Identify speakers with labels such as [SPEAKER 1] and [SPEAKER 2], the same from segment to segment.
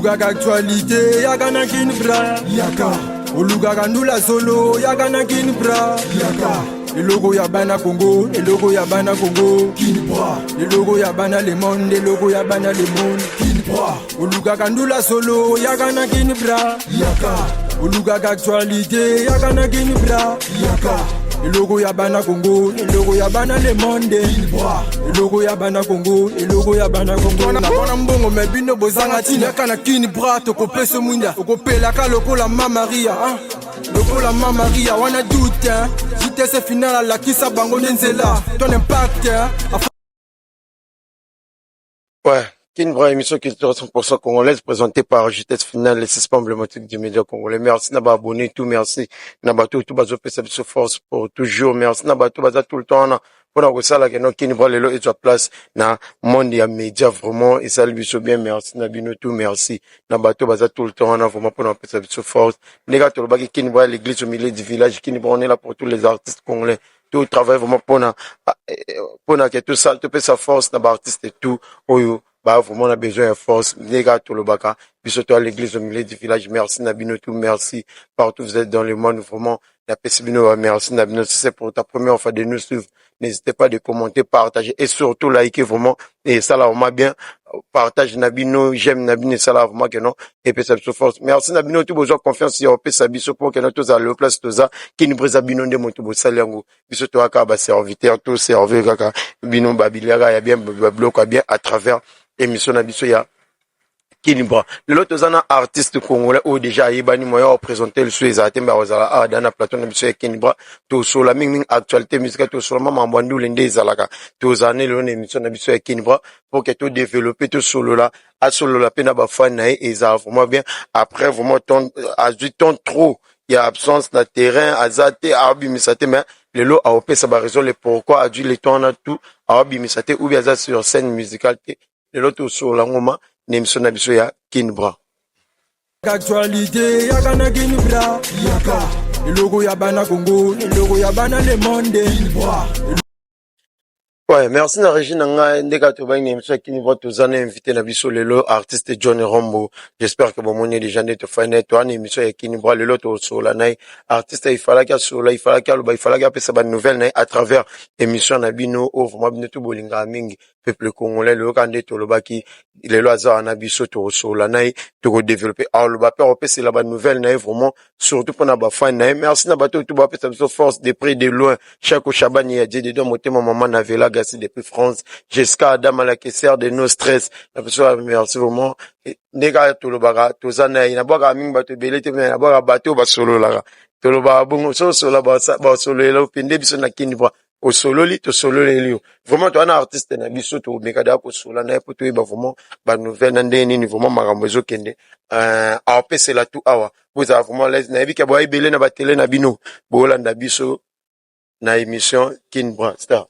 [SPEAKER 1] Oluga actualité, yaga na kin bra. Yaka. Oluga kandula solo, yaga na kin bra. Yaka. Le logo ya bana Congo, le logo ya bana Congo. Kin bra. Le logo ya bana le monde, le logo ya bana le monde. Kin bra. Oluga kandula solo, yaga na kin bra. Yaka. Oluga actualité, yaga na kin bra. Yaka. Le logo ya bana Congo, le logo ya bana le monde. Le logo ya bana Congo, le logo ya bana Congo. Na bona mbongo mebino bozanga tina kana kini bra to kopese mwinda. Okopela ka lokola Mama Maria, hein. Lokola Mama Maria, wana doute, hein. JTS final la kisa bango nenzela. Ton impact, hein.
[SPEAKER 2] Ouais. Kinbra, émission qui est 100% congolaise, présentée par JTS Final, les 6 emblématiques du média congolais. Merci Naba abonné, tout merci. Nabato, tout bazo pesa biso force pour toujours. Merci Nabato baza tout le temps. Pour la resala que no Kinbra lelo et sa place na monde ya média vraiment et ça biso bien merci Nabino tout merci. Nabato baza tout le temps na vraiment pour la pesa biso force. Nega to baki Kinbra l'église au milieu du village Kinbra on est là pour tous les artistes congolais. Tout travail vraiment pour que tout ça tout peut sa force na artiste et tout. Oyo bah vraiment on a besoin de force les gars tout le baka puis surtout à l'église au milieu du village merci Nabino tout merci partout vous êtes dans le monde vraiment la Pesibino merci Nabino si c'est pour ta première fois de nous suivre n'hésitez pas de commenter partager et surtout liker vraiment et ça là vraiment bien partage Nabino j'aime Nabino ça là vraiment que non et puis ça force merci Nabino tout besoin confiance sur Pesabiso pour que nous tous à le place tout ça qui nous présente Bino de moto bosalango puis surtout à ba serviteur tout servir kaka Bino babiliaga ya bien bloc bien à travers émission na biso ya Kinibra le lot zana artiste congolais ou déjà yebani moya présenter le souhait zatemba ozala a dana plateau na biso ya Kinibra to sur la ming actualité musicale to sur mama mbwandu lende zalaka to zane le émission na biso ya Kinibra pour que tout développer tout solo là a solo la pena ba fan na et ça vraiment bien après vraiment ton a du temps trop il y a absence de terrain azate abi misate mais le lot a opé ça ba raison le pourquoi a dû le temps na tout abi misate ou bien ça sur scène musicale le lot sur la ngoma n'émission na biso ya Kinbra
[SPEAKER 1] Actualité yaga na Kinbra yaka le logo ya bana Congo le logo ya bana le monde Kinbra.
[SPEAKER 2] Ouais, merci na Régine nga ndeka to ba émission ya Kinbra to zana invité na biso lelo artiste John Rombo. J'espère que bon moni les gens de te faire net une émission ya Kinbra lelo to sur la nai artiste il fallait qu'il sur là il fallait qu'il pesa ba nouvelle nai à travers émission na bino au vraiment bino to bolinga mingi peuple congolais le kande to lobaki lelo aza na biso to sur la nai to développer alors le ba peur c'est la bonne nouvelle nai vraiment surtout pour na ba fan nai merci na bato tout ba pesa biso force de près de loin chaque Chabani a dit dedans motema maman na vela gassi depuis France jusqu'à Adam la caisseur de nos stress la personne merci vraiment nega to lo baga to zana ina baga mingi bato belete na baga bato ba solo la to lo ba bongo so solo ba solo elo pende biso na Kinibra au sololi to sololi lio vraiment toi un artiste na biso to mekada ko sola na poto ba vraiment ba nouvelle na ndeni ni vraiment makambo zo kende a pese la tout awa vous avez vraiment les na bika boy belé na ba télé na bino bolanda biso na émission Kinbra star.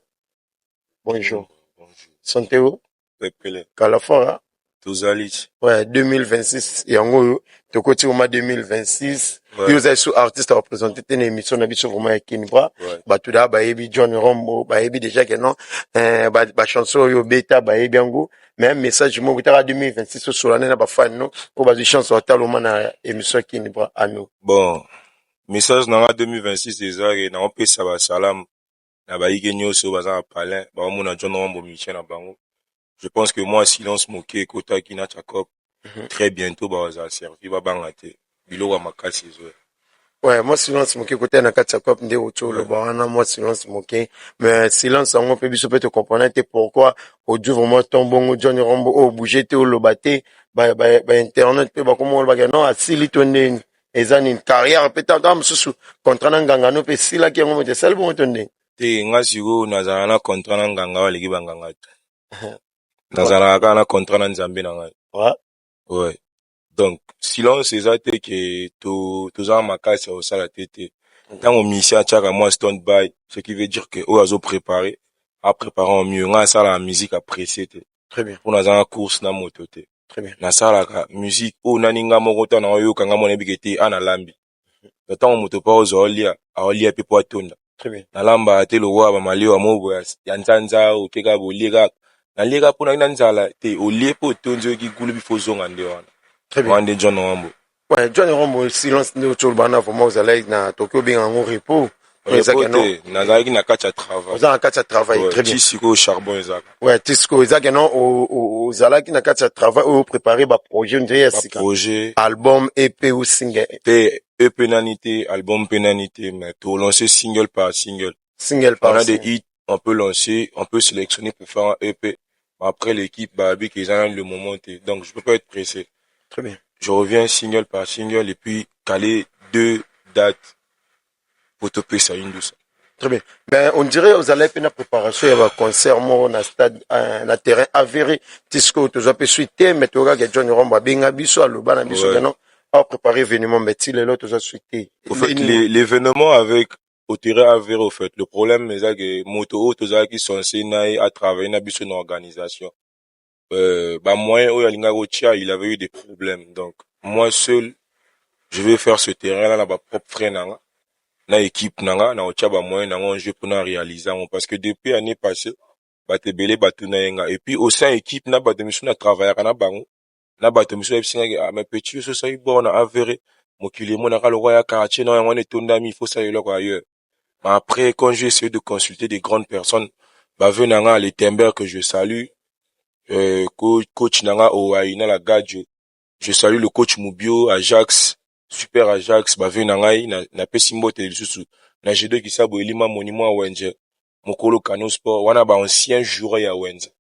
[SPEAKER 2] Bonjour.
[SPEAKER 3] Bonjour.
[SPEAKER 2] Santé-vous?
[SPEAKER 3] Pepele.
[SPEAKER 2] Kalafora.
[SPEAKER 3] Tozalit.
[SPEAKER 2] Ouais, 2026. Yango, to côté au mois 2026.
[SPEAKER 3] Ouais.
[SPEAKER 2] Vous êtes artiste à représenter une émission na biso vraiment avec Kinbra.
[SPEAKER 3] Ouais.
[SPEAKER 2] Ba tout da ba yebi John Rombo, ba yebi déjà que non ba chanson yo beta ba yebi yango. Mais un message mo beta 2026 sur l'année na ba fan no, pour ba chanson tellement na émission Kinbra à nous.
[SPEAKER 3] Bon. Message dans 2026 déjà et na on peut ça ba salam. Na ba yike nyoso baza palin, ba mo na John Rombo Michel na bango. Je pense que moi silence moqué kota kina chakop. Très bientôt ba za servi ba bangate. Bilo wa makasi zo.
[SPEAKER 2] Ouais, moi silence moqué côté na kati chakop nde otolo ba wana moi silence moqué mais silence on peut biso peut te comprendre pourquoi au Dieu vraiment tombongo John Rombo au bouger te au lobate ba internet pe ba comment ba non asili tonde ezani une carrière peut-être dans sous contrat na nganga no pe sila ki ngo te sel bon tonde
[SPEAKER 3] Te nga ziro nazala na contrat na nganga wa leki banganga. Nazala ka na contrat na Nzambe na ngai.
[SPEAKER 2] ouais
[SPEAKER 3] Ouais. Donc, silence exact que tous en makasi au sala tete. Tant on mission tchaka moi stand by, ce qui veut dire que on a préparé, à préparer en mieux, on a ça la musique appréciée.
[SPEAKER 2] très bien
[SPEAKER 3] On a dans la course na moto te.
[SPEAKER 2] très bien
[SPEAKER 3] Na ça la musique o naninga moko na yo kanga mona bikete ana lambi. Tant on moto pa olia pe po atonda.
[SPEAKER 2] très bien
[SPEAKER 3] Na lamba te lo wa ba mali wa mobo ya nzanza o keka bo liga. Na liga pona ina nzala te o lie po tonzo ki kulu bifo zonga nde wana.
[SPEAKER 2] Très bien.
[SPEAKER 3] Wande John Wambo.
[SPEAKER 2] Ouais, John Rombo, silence de Tchourbana, vraiment, vous allez na Tokyo bien en repos.
[SPEAKER 3] Repote, nazaki na kati ya travail.
[SPEAKER 2] Vous avez un cas de travail,
[SPEAKER 3] Ouais,
[SPEAKER 2] très bien.
[SPEAKER 3] Tisiko charbon ezaka.
[SPEAKER 2] Ouais, Tisco, Isaac, non, au Zalaki na kati de travail, au préparer, bah, projet, on dirait,
[SPEAKER 3] Ba projet,
[SPEAKER 2] album, EP ou single,
[SPEAKER 3] te EP nanité, album pénalité, mais pour lancer single par single.
[SPEAKER 2] single
[SPEAKER 3] On
[SPEAKER 2] par
[SPEAKER 3] a des
[SPEAKER 2] single.
[SPEAKER 3] hits, on peut lancer, on peut sélectionner pour faire un EP. Après l'équipe, bah, avec les ans, le moment T. Donc, je peux pas être pressé.
[SPEAKER 2] Très bien.
[SPEAKER 3] Je reviens single par single et puis caler 2 dates pour topper ça une douce.
[SPEAKER 2] Très bien. Ben, on dirait, vous allez faire une préparation, il y a un concert, moi, na stade, na terrain avéré, Tisco, tu as pu suiter, mais tu as John Romba, Benga, Bisso, Aluba, na Bisso,
[SPEAKER 3] Ouais.
[SPEAKER 2] non, à préparer événement, mais si les lots, tu as suité.
[SPEAKER 3] Au fait, l'événement avec au terrain avéré, au fait, le problème, c'est que moto, tous ceux qui sont censés à travailler dans une organisation. Bah, moi, il avait eu des problèmes. Donc, moi seul, je vais faire ce terrain-là, na ba propre frère, na équipe, na ocha ba moyen, un jeu pour réaliser, parce que depuis l'année passée, bah, te belé, bah, tout na et puis, au sein équipe, na ba de mission, na travailler, na bango, na ba de mission, ah, mais petit, ça, y bon, on a avéré, mokili, mon a le roi, quartier, non, on est ton ami, il faut ça, y ailleurs. Mais après, quand j'ai essayé de consulter des grandes personnes, bah, venant les Timber que je salue, coach nanga Owaina la Gadjo. Je salue le coach Mubio, Ajax, super Ajax, bah, venant na pesimbo te lisusu. Na jedo ki sabo elima monimo a Wenje. Mokolo Kano Sport, wana ba ancien joueur ya Wenje.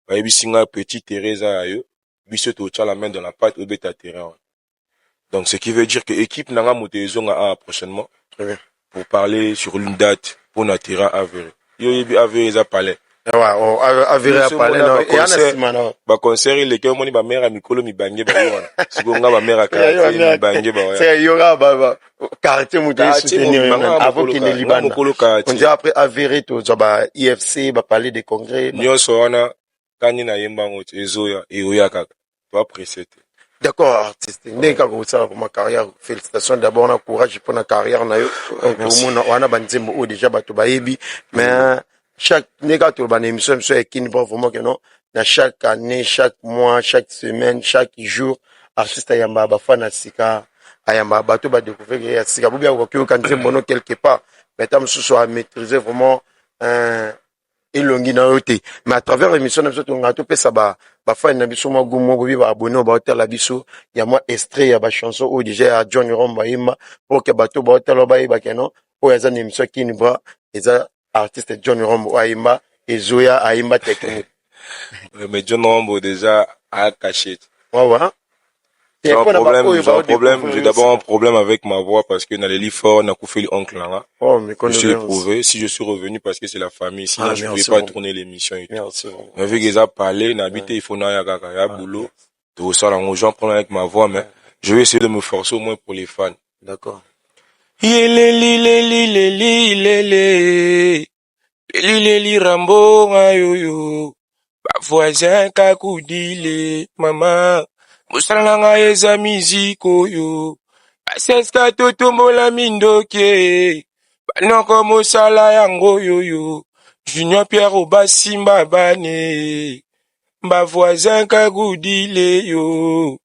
[SPEAKER 3] Bah, ebisinga petit Teresa ayo, biso to la main dans la patte au bêta terrain. Donc, ce qui veut dire que équipe nanga motezo nga prochainement.
[SPEAKER 2] Très bien.
[SPEAKER 3] Pour parler sur une date pour notre terrain avéré. Yo yebi avéré za palais.
[SPEAKER 2] Ouais, avéré à parler, non, et Anasima, non.
[SPEAKER 3] Ba concert il est moni ba mère mikolo mi bange ba yona. Sigonga ba mère quartier mi bange ba.
[SPEAKER 2] C'est Yora, quartier mouté soutenir, avant qu'il ne Liban. On dit après avéré, tout, bah, IFC, bah, parler des congrès.
[SPEAKER 3] Nyonso wana, kani na yemba ngote, ezoya, eoya kaka. Pas pressé.
[SPEAKER 2] D'accord, artiste. Ndeka ko ça pour ma carrière. Félicitations d'abord na courage pour na carrière na yo. Pour mon wana banzembo o déjà bato bayebi, mais chaque ndeka to ban émission sur Kin bon vraiment que non. Na chaque année, chaque mois, chaque semaine, chaque jour, artiste ayamba ba fana sika, ayamba bato ba découvrir ya sika. Bobia ko kyo kan nzembo no quelque part. Mais tam sous à maîtriser vraiment elongi na yote mais à travers l'émission na biso to ngato pesa ba fan na biso mo gumo bo ba abonné ba hotel la biso ya moi extrait ya ba chanson o déjà à John Romba Imba pour que bato ba hotel ba iba keno o ya za émission Kin Bra eza artiste John Romba Imba et Zoya Imba technique
[SPEAKER 3] Mais John Rombo déjà a caché.
[SPEAKER 2] ouais ouais
[SPEAKER 3] J'ai d'abord un problème avec ma voix parce que dans les livres forts, on a coupé l'oncle là.
[SPEAKER 2] Oh, mais
[SPEAKER 3] je suis éprouvé. Si je suis revenu parce que c'est la famille, sinon je ne pouvais pas tourner l'émission et tout.
[SPEAKER 2] Merci.
[SPEAKER 3] Mais vu qu'ils ont parlé, n'habité, il faut n'aller à boulot. Tout ça, là, gens prennent avec ma voix, mais je vais essayer de me forcer au moins pour les fans.
[SPEAKER 2] D'accord.
[SPEAKER 3] Rambo, ayoyo. Ba voisin kakudile, mama. Musalanga eza miziko yo. Baseska totombola mindoke. Banoko mosala yango yo. Junior Pierre Obasimba bane. Ba voisin kakudile yo.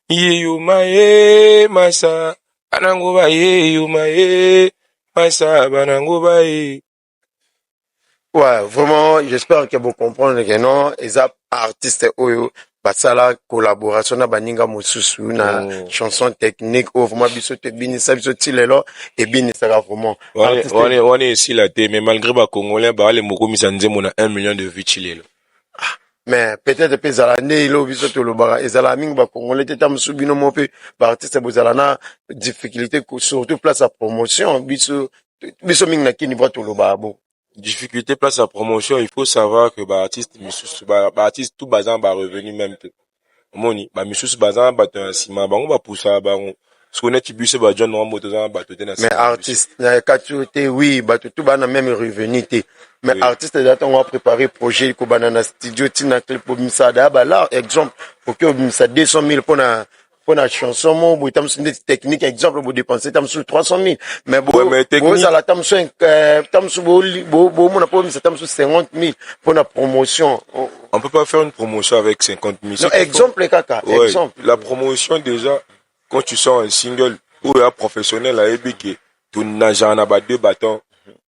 [SPEAKER 3] Yeyo mae masa. Banango ba yeyo mae masa. Banango ba ye.
[SPEAKER 2] Ouais, vraiment, j'espère que vous comprenez que non, les artistes oyo, basala collaboration na baninga mosusu na chanson technique ou vraiment biso te binisa biso tilelo et binisa vraiment.
[SPEAKER 3] On est ici là mais malgré ba congolais ba les moko misanze na 1 million de vues chilelo.
[SPEAKER 2] Mais peut-être pe zala ne ilo biso to lobara ezala mingi ba congolais te tam subino mo pe ba artiste bozala na difficulté surtout place à promotion biso mingi na Kin Bra to lobara bon.
[SPEAKER 3] Difficulté place à promotion, il faut savoir que artiste artiste tout bazan ba revenu même moni ba misusu bazan ba te sima bango ba poussa bango ce qu'on est bus ba John Rombo to ba to na
[SPEAKER 2] mais artiste na katuté oui ba tout ba na même revenu té mais oui. Artiste data on va préparer projet ko banana studio tina clip pour misada ba là exemple pour que misa 200 000 pour pour la chanson, moi, vous avez une technique, exemple, vous dépensez, t'as sur 300 000. Mais
[SPEAKER 3] Ouais, mais technique.
[SPEAKER 2] vous avez t'as sur 50 000 pour la promotion.
[SPEAKER 3] On peut pas faire une promotion avec 50 000.
[SPEAKER 2] Non, exemple, kaka,
[SPEAKER 3] ouais,
[SPEAKER 2] exemple.
[SPEAKER 3] la promotion, déjà, quand tu sors un single, ou un professionnel à EBK, tu n'as jamais deux bâtons,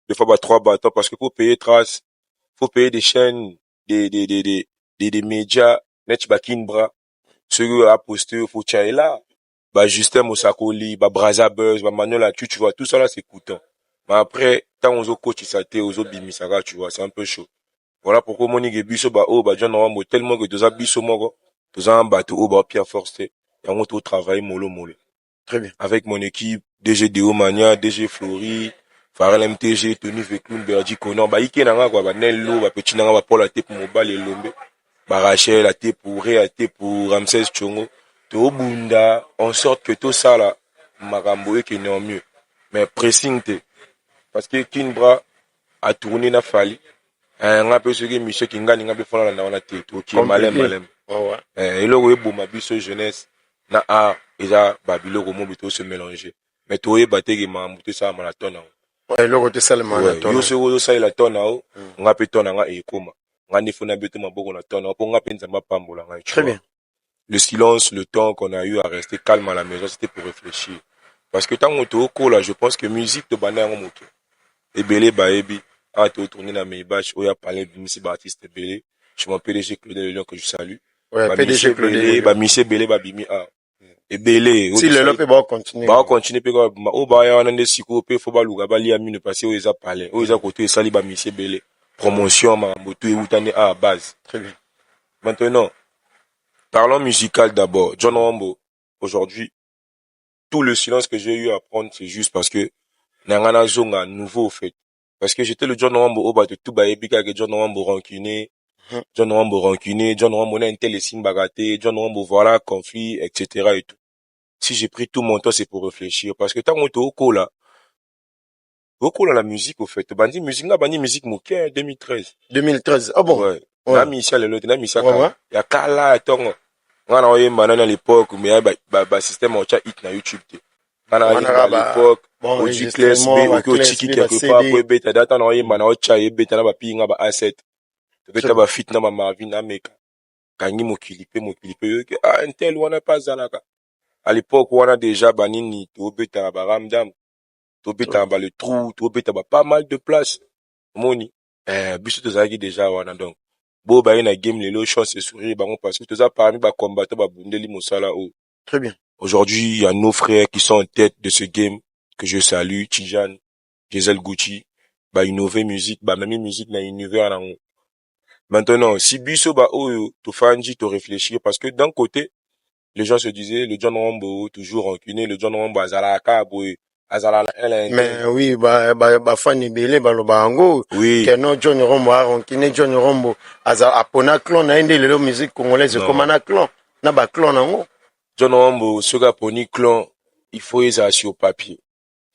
[SPEAKER 3] des fois, 3 bâtons, parce que pour payer trace, faut payer des chaînes, des médias, net bakin bras, ceux qui a posté, faut tirer là. Bah, Justin Mosakoli, bah, Braza Buzz, bah, Manuel Atu, tu vois, tout ça là, c'est coûteux. Mais après, tant aux autres coachs, ça aux autres bimisara, tu vois, c'est un peu chaud. Voilà pourquoi mon nigga biso, bah, oh, bah, John Rambo, tellement que deux biso, moi, deux un bateau, oh, bah, Pierre Force, et on va au travail, mollo.
[SPEAKER 2] Très bien.
[SPEAKER 3] Avec mon équipe, DG Deo Mania, DG Flori, Farel MTG, Tony Vekloun, Berdi Konan, bah, Ike nanga, quoi, bah, Nello, bah, Petit nanga, bah, Paul, la pour Mobile et Lombe, bah, Rachel, la pour Ré, la pour Ramsès Tchongo, to Bunda, en sorte que tout ça, là, Maramboé, qui est en mieux. Mais pressing, parce que Kinbra a tourné na fali, un peu ce que Michel Kinga, n'a pas fait dans la tête, qui est malem.
[SPEAKER 2] Oh, ouais.
[SPEAKER 3] Et là, oui, bon, ma biso jeunesse, na a, déjà, babilo, comment bito se mélanger. Mais toi, baté, qui m'a monté ça à marathon,
[SPEAKER 2] Ouais, le côté ça, le marathon.
[SPEAKER 3] yo se yo ça la tonne, on a pété, on a et comment. On a nifuna bito, ma boko, na tonne, on a pété, ma pambola,
[SPEAKER 2] Très bien.
[SPEAKER 3] Le silence, le temps qu'on a eu à rester calme à la maison, c'était pour réfléchir. Parce que tant qu'on est au là, je pense que musique de banane en moqué. Et belé, baebi, a été tourné dans mes bâches, où il y a parlé de Missy Baptiste Belé. Je m'en PDG Claude Léon que je salue.
[SPEAKER 2] Ouais,
[SPEAKER 3] Bah,
[SPEAKER 2] PDG Claude Léon.
[SPEAKER 3] Bah, Michel Belé, bah, bimi, Et Belé.
[SPEAKER 2] Si le lope va continuer.
[SPEAKER 3] Bah, continue, puis, oh, bah, y a un des siko, puis, faut pas louga, bah, li a mis, ne passer, où ils a parlé. Où ils a côté, sali, bah, Michel Belé. Promotion, ma, moto, et outane, à base.
[SPEAKER 2] Très bien.
[SPEAKER 3] Maintenant, parlons musical d'abord. John Rambo, aujourd'hui, tout le silence que j'ai eu à prendre, c'est juste parce que, Nangana Zonga, nouveau, au fait. Parce que j'étais le John Rambo, au bas de tout, bah, ébika, que John Rambo rancuné, John Rambo rancuné, John Rambo n'a un tel signe bagaté, John Rambo voilà, conflit, etc. et tout. Si j'ai pris tout mon temps, c'est pour réfléchir. Parce que tant qu'on est au cola, la musique, au fait. Bandi musique, mouké, 2013.
[SPEAKER 2] 2013. Ah bon?
[SPEAKER 3] Ouais.
[SPEAKER 2] Ouais.
[SPEAKER 3] Na Michel, na Michel,
[SPEAKER 2] Ouais, ouais.
[SPEAKER 3] ya kala, tongo. On a envoyé banane à l'époque, mais bah, système en chat hit na YouTube, on a envoyé à l'époque,
[SPEAKER 2] bon,
[SPEAKER 3] au G-Class B, au Chiki quelque part, pour bêta, data, on a envoyé banane au chat, et bêta, na ba pinga, ba asset. Bêta, ba fit, na ba Marvin, na meka. Kangi mo kilipe, ah, un tel, on a pas zalaka. À l'époque, on a déjà banini, to bêta, ba ramdam, to bêta, ba le trou, to bêta, ba pas mal de place. Moni. Biso tozalaki déjà wana donc. Bo ba na game lelo chance et sourire bango parce que toza parmi ba combattant ba bundeli mosala o.
[SPEAKER 2] Très bien.
[SPEAKER 3] Aujourd'hui, il y a nos frères qui sont en tête de ce game que je salue, Tijan, Giselle Gucci, ba innover musique, ba même musique na innover en ango. Maintenant, si biso ba o to fanji to réfléchir parce que d'un côté, les gens se disaient le John Rambo toujours rancuné, le John Rambo azalaka boy.
[SPEAKER 2] Mais oui, bah, fan ibele, bah, le bango.
[SPEAKER 3] Oui.
[SPEAKER 2] Que non, John Rombo, Aronkine, John Rombo, apona clon, na inde, le musique congolaise, comme un clon. Na ba clon, nango.
[SPEAKER 3] John Rambo, ce gars poni clon, il faut les sur papier.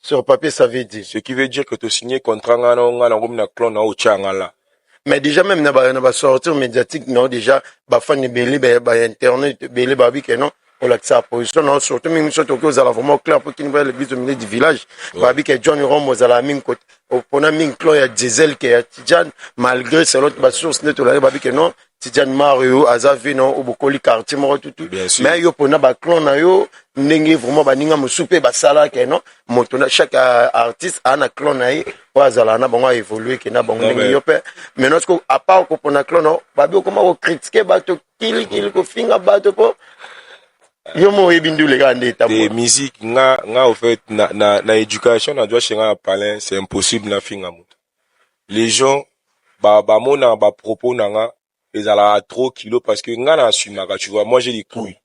[SPEAKER 2] Sur papier, ça veut dire.
[SPEAKER 3] Ce qui veut dire que tu signes contrat, na clon, na ochanga là.
[SPEAKER 2] Mais déjà, même, na ba sortir médiatique, non, déjà, bah, fan ibele, bah, internet, bele, bah, oui, que non. On a sa position, non, surtout, même, surtout que vous allez vraiment clair pour qu'il ne voit le but au milieu du village. Bah, oui, que John Rombo, vous allez à min côté. Au point, min clan, il y a Diesel, qui est Tidjan, malgré selon la source net, on a bah, oui, que non, Tidjan Mario, Azavi, non, au Bokoli, quartier, moro, tout.
[SPEAKER 3] Bien sûr.
[SPEAKER 2] Mais, yo, pour na, bah, clan, na, yo, n'engue vraiment, bah, ninga, moussoupe, bah, sala, que non, montona, chaque artiste a un clan, na, wazala, na, bon, a évolué, que na, bon, n'engue, yo, pe. Mais, non, à part, qu'on a clan, non, bah, oui, comment, on critique, bah, to, kili, ko, finga, bah, to, po. Yo mo ebindu le gars ndeta
[SPEAKER 3] des musiques nga au fait na éducation na doit chez nga parler c'est impossible na finga moto. Les gens ba mona ba propos na nga ils ala trop kilo parce que nga na assume tu vois moi j'ai des couilles.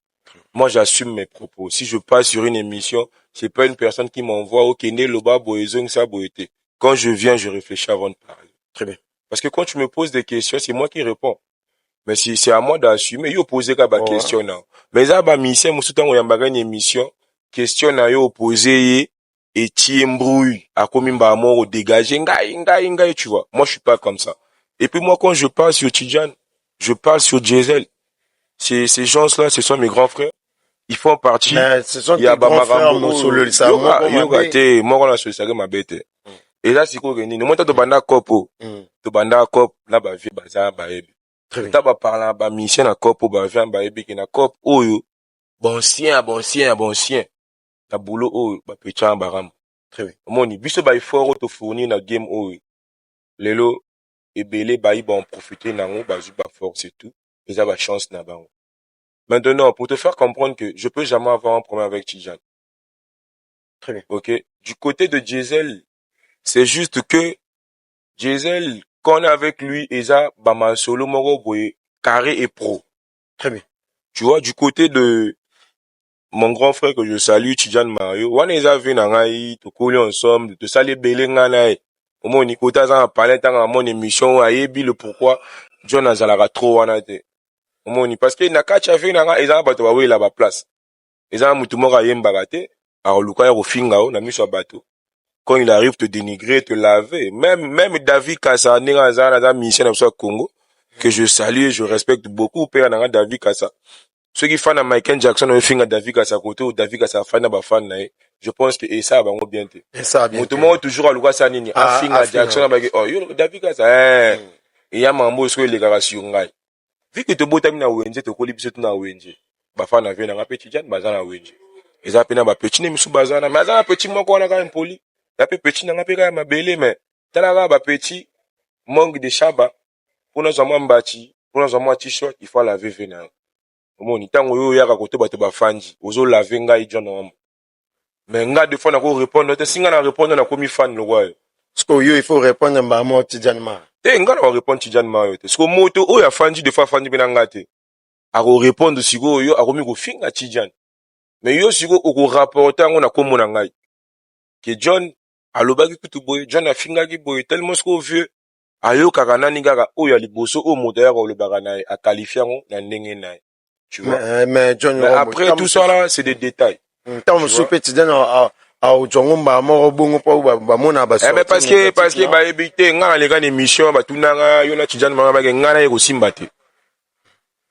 [SPEAKER 3] Moi j'assume mes propos. Si je passe sur une émission, c'est pas une personne qui m'envoie au Kenya loba boezong sa boete. Quand je viens, je réfléchis avant de parler.
[SPEAKER 2] Très bien.
[SPEAKER 3] Parce que quand tu me poses des questions, c'est moi qui réponds. Mais si c'est à moi d'assumer, yo poser ka ba question na. Mais ça ba mission musuta ngo yambaga une émission, question na yo poser et tiembrouille à comme ba mort dégager ngai tu vois. Moi je suis pas comme ça. Et puis moi quand je parle sur Tidjan, je parle sur Diesel. Ces gens-là, ce sont mes grands frères. ils font partie.
[SPEAKER 1] Mais ce sont
[SPEAKER 3] Il y a
[SPEAKER 1] tes grands frères,
[SPEAKER 3] Bamarambo,
[SPEAKER 1] Mosolo, ça,
[SPEAKER 3] yoga te, moko na sosage mabete. Et là, siko geni, no monta to banda kopo, to banda kop, na ba vie baza ba ebi. Ta ba parla ba mission na kopo ba vie ba ebi ki na kop oyo, bon sien. Na boulot oyo, ba pecha baram.
[SPEAKER 1] Très bien.
[SPEAKER 3] Moni, biso ba effort to fournir na game oyo. Lelo, ebele ba i ba en profiter nango, ba zu ba force et tout. Et ça ba chance na bango. Maintenant, pour te faire comprendre que je peux jamais avoir un problème avec Tidjane.
[SPEAKER 1] Très bien.
[SPEAKER 3] Ok? Du côté de Diesel, c'est juste que Diesel, quand on est avec lui, Eza, Bama Solo, Moro, Boye, carré et pro.
[SPEAKER 1] Très bien.
[SPEAKER 3] Tu vois, du côté de mon grand frère que je salue, Tidjane Mario, on est vu nangai, to coller ensemble, de saler belé nganaï. Au moins, Nikota, ça a parlé dans mon émission, aïebi le pourquoi, John Azalara trop, wanate. Au moins, parce que nakacha fait nanga, Eza, bato, bawe, la ba place. Eza, mutumora yembagate, alors, Luka, au fingao, na mis sur bateau. Quand il arrive te dénigrer, te laver. Même David Kassa, Néranza, mission au Congo, que je salue et je respecte beaucoup, père Nanga David Kassa. Ceux qui font à Michael Jackson, au fin à David Kassa côté, ou David Kassa fan à fan, je pense que, et ça, va bien te.
[SPEAKER 1] Et ça, bien.
[SPEAKER 3] Tout le monde, toujours à Lucas Sanini, à fin à Jackson, oh, yo, David Kassa, et y a mambo, sur les gars, sur ngai. Vu que te botam na wenje, te koli bisetu na wenje. Bafan a vu na petit jan, bazan na wenje. Et ça, pena ba petit, ne misu bazana, mais ça, petit, moi, qu'on a quand même poli. La petit n'a pas ma belle, mais t'as la petit manque de chaba pour nous avoir bâti, pour nous avoir t-shirt, il faut laver venir. Au moins, tant que ya côté ba te ba fanji, ozo laver nga i john. Mais nga de fois na ko répondre, te singa na répondre na komi fan le roi.
[SPEAKER 1] Parce que il faut répondre à moi Tidjane Ma.
[SPEAKER 3] Te nga na répondre Tidjane Ma yo te. Parce que moto o ya fanji de fois fanji bena ngate. A ko répondre sigo yo a ko mi ko finga Tidjane. Mais yo sigo o ko rapporter ngo na komo na ngai. Que John alobaki kutu boye, John a fingaki boye, tellement ce vieux, ayo kakanani gaga, oya liboso, o moteur, o le baganae, a qualifié, na ndenge nae. Tu vois?
[SPEAKER 1] Mais John,
[SPEAKER 3] mais après, tout ça là, c'est des détails.
[SPEAKER 1] Tant que souper, Tidjane, au Djongomba, mort, bon, pas, mona, bah,
[SPEAKER 3] mais parce que, bah, éviter, nga, les gars, d'émission, bah, tout n'a, yona, Tidjane, bah, nga, na, aussi mbate.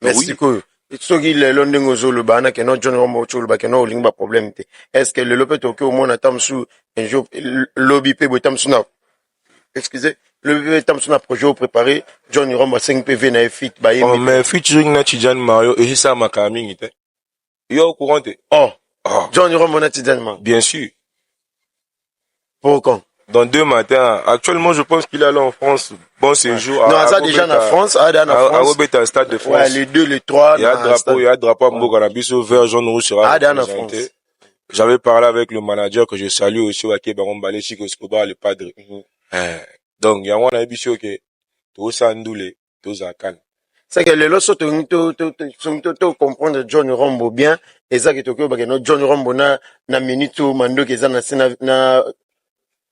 [SPEAKER 1] Merci, quoi. Soki le londing ozolo bana ke no John Rombo chulu ba ke no lingba problème te. Est-ce que le lopet ok au moins tamsu un jour lobby pe botamsu na. Excusez, le tamsu na projet préparé John Rombo 5 PV na fit ba
[SPEAKER 3] oh mais featuring na Tidjane Mario et ça ma coming te. Yo au courant te.
[SPEAKER 1] Oh. John Rombo na Tidjane Ma.
[SPEAKER 3] Bien sûr.
[SPEAKER 1] Pour quand?
[SPEAKER 3] Dans 2 matins. Actuellement, je pense qu'il est allé en France. Bon séjour.
[SPEAKER 1] Non, ça déjà en France. À
[SPEAKER 3] Robert, stade de France.
[SPEAKER 1] Ouais, les 2, les 3.
[SPEAKER 3] Il y a drapeau à Mboganabiso, vert, jaune, rouge sera représenté. J'avais parlé avec le manager que je salue aussi, au Baron Balé, Chico Escobar, le padre. Donc, il y a un ambition que, tout ça ndoulé, tout ça calme.
[SPEAKER 1] C'est que le loso to comprendre John Rombo bien, et ça que tokyo ba no John Rombo na minute mando ke za na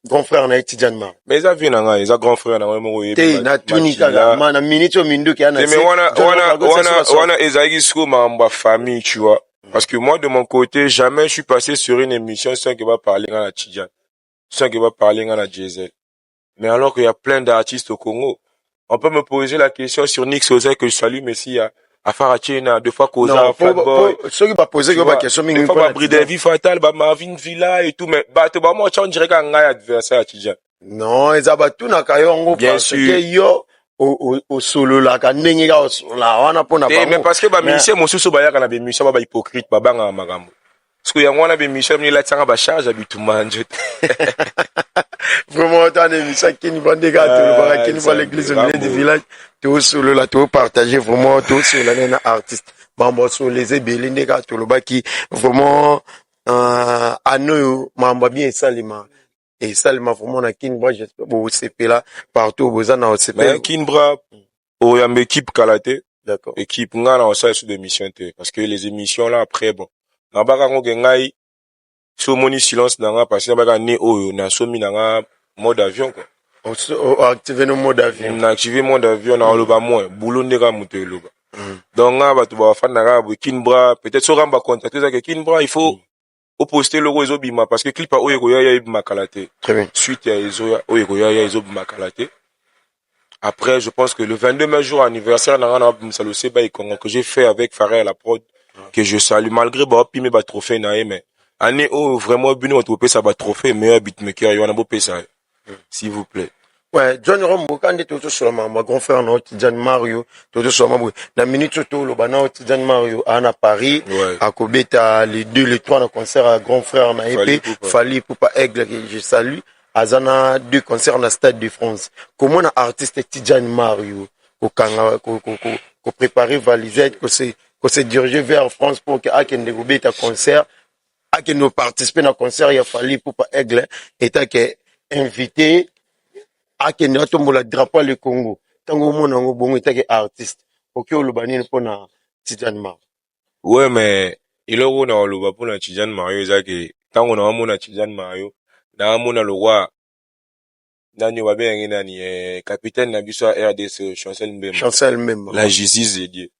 [SPEAKER 1] grand frère na Tidjane Ma.
[SPEAKER 3] Mais ça vient na ils a grand frère na mo yebi.
[SPEAKER 1] Te na tunika na minute mindu ke ana.
[SPEAKER 3] Mais wana ezagi siko ma famille, tu vois. Parce que moi de mon côté, jamais je suis passé sur une émission sans qu'il va parler à Tidjane, sans qu'il va parler à Diesel. Mais alors qu'il y a plein d'artistes au Congo, on peut me poser la question sur Nix Ozai que je salue Messi à Farachena, deux fois Koza, Fatboy.
[SPEAKER 1] Ceux qui va poser la question,
[SPEAKER 3] une fois Bride Vie Fatal, Marvin Villa et tout, mais bah moi on dirait qu'un gars adversaire à Tidjane.
[SPEAKER 1] Non, ils abattent tout na kayongo
[SPEAKER 3] parce que
[SPEAKER 1] yo au solo la kanenge ga la wana pona
[SPEAKER 3] ba. Mais parce que ba ministère mosusu ba yaka na be ministère ba hypocrite ba banga magambo. Parce que yango na be ministère ni la tsanga ba charge habitement nje.
[SPEAKER 1] Vraiment tant d'émission qui nous vendent gars qui nous voit l'église du village tout solo la tout partager vraiment tout sur la artiste. Mambo sur les ebeli ndeka tout le ba qui vraiment ano mambo bien salima. Et Salma vraiment na Kinbra j'espère vous CP là partout vous en CP
[SPEAKER 3] mais Kinbra au yam équipe Kalaté
[SPEAKER 1] d'accord
[SPEAKER 3] équipe nga na ça sur des missions parce que les émissions là après bon na baka ngo ngai so moni silence na nga parce que baka né oyo na somi na nga mode avion quoi
[SPEAKER 1] on activer nos mode avion
[SPEAKER 3] on activer mode avion na loba moins boulot ndeka muto loba donc nga ba to ba fa na ga Kinbra peut-être so ramba contacter ça que Kinbra il faut au poster le réseau bima parce que clip a oyeko ya bima Kalaté.
[SPEAKER 1] Très bien.
[SPEAKER 3] Suite à Ezo oyeko ya bima Kalaté. Après je pense que le 22 mai jour anniversaire na na salosé ba que j'ai fait avec Faré à la prod que je salue, malgré pime trophée na mais année où vraiment bien on peut ça trophée meilleur beatmaker y en a beau ça s'il vous plaît.
[SPEAKER 2] Ouais, John Rombo quand tout sur ma grand frère no Tijan Mario tout sur ma la minute tout le bana Tijan Mario à Paris à Kobeta les 2 les 3 dans concert à grand frère na EP Fali Poupa Aigle que je salue azana 2 concerts dans Stade de France comment un artiste Tijan Mario ko préparer valisette ko se diriger vers France pour que akende Kobeta concert akende participer dans concert ya Fali Poupa Aigle et que invité akende atombola drapeau le Congo tango mona ngo bongo etake artiste oki oloba nini mpona Tidiane Mario.
[SPEAKER 3] Ouais mais iloko na oloba mpona Tidiane Mario ezake tango na mona Tidiane Mario na mona le roi nani wabengi nani capitaine na biso RDC Chancel Mbemba la justice de Dieu.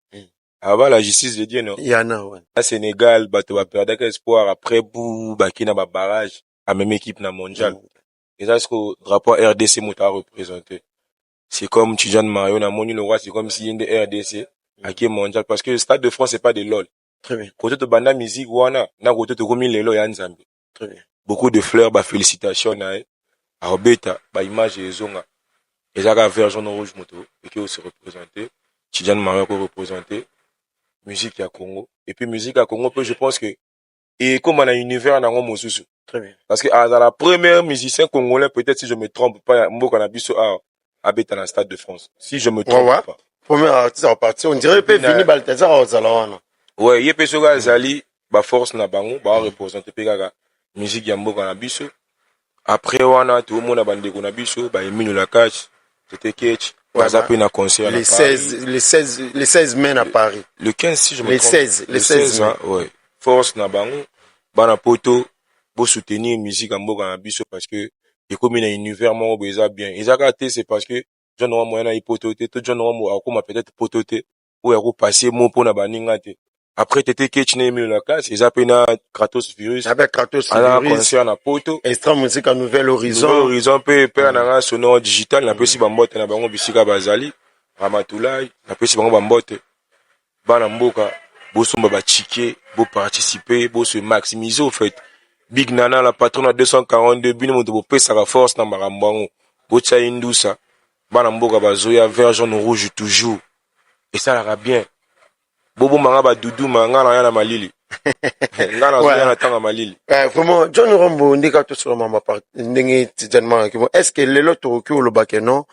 [SPEAKER 3] Avant la justice de Dieu non
[SPEAKER 2] yana ouais
[SPEAKER 3] à Sénégal bato ba perdre espoir après bou bakina ba barrage à même équipe na mondial. Et ça, ce que le drapeau RDC m'a représenté. C'est comme Tidiane Mario, na moni le roi, c'est comme s'il y a une RDC, à qui est mondial. Parce que le Stade de France, c'est pas des LOL.
[SPEAKER 2] Très bien.
[SPEAKER 3] Côté de banda musique, wana, na côté de Gomi Lelo et Anzambi.
[SPEAKER 2] Très bien.
[SPEAKER 3] Beaucoup de fleurs, bah, félicitations, na, à Robeta, bah, image et zonga. Et ça, la vert, jaune, rouge, moto, et qui aussi représenté. Tidiane Mario, qui représenté. Musique à Congo. Et puis, musique à Congo, je pense que, et comme on a un univers, na Mosusu.
[SPEAKER 2] Très bien.
[SPEAKER 3] Parce que dans la première musicien congolais, peut-être si je me trompe pas, Mboka Nabiso habite dans le Stade de France. Si je me trompe pas.
[SPEAKER 2] Premier artiste à partir, on dirait que Vini Balthazar aux Zalawana.
[SPEAKER 3] Ouais, yé pesoga Zali, ba force na bango, ba représenter pegaga musique ya Mboka Nabiso. Après wana tout le monde a bandé ko Nabiso, ba Emile Lakache, c'était Ketch, baza pe na concert
[SPEAKER 2] les 16 mai à Paris.
[SPEAKER 3] Le 15 si je me trompe.
[SPEAKER 2] Les 16 mai.
[SPEAKER 3] Ouais. Force na bango, bana poto pour soutenir musique en Mboka Nabiso parce que et comme il y a un univers mon beza bien ils a raté c'est parce que John Ramo moyen hypototé tout John Ramo a comme peut-être pototé ou a passer mon pour na baningate après tété ketchne mis la classe ils appellent na Kratos Virus
[SPEAKER 2] avec Kratos
[SPEAKER 3] Virus concert na poto
[SPEAKER 2] extra musique à Nouvel Horizon
[SPEAKER 3] pe na sonore digital na pesi bambote na bango bisika bazali Ramatoulaye na pesi bango bambote bana mboka bo somba ba chike bo participer bo se maximiser au fait. Big Nana, la patronne à 242, bino moto bo pesa la force na marambango. Bocha indusa. Bana mboka bazoya vert jaune rouge toujours. Et ça ira bien. Bobo manga ba doudou manga na yana malili. Ngana zoya na tanga malili.
[SPEAKER 2] Vraiment John Rombo ndika to sur mama part ndenge Tidiane Mario. Est-ce que lelo to ki olobake non?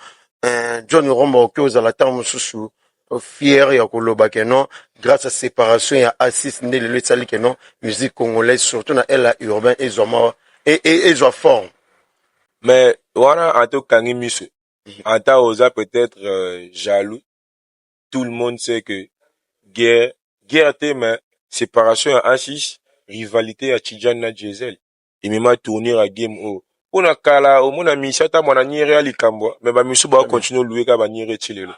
[SPEAKER 2] John Rombo ki ozala tamu susu fier ya koloba que non grâce à séparation ya Assis né le sali que non musique congolaise surtout na la urbain et zoma et forme
[SPEAKER 3] mais voilà en tout cas miso anta oza peut-être jaloux tout le monde sait que guerre mais séparation ya Assis rivalité ya Tidiane na Diesel et même tourner à game o on a kala o mona misata mona nyere alikambo mais ba miso ba continuer louer ka ba nyere chilelo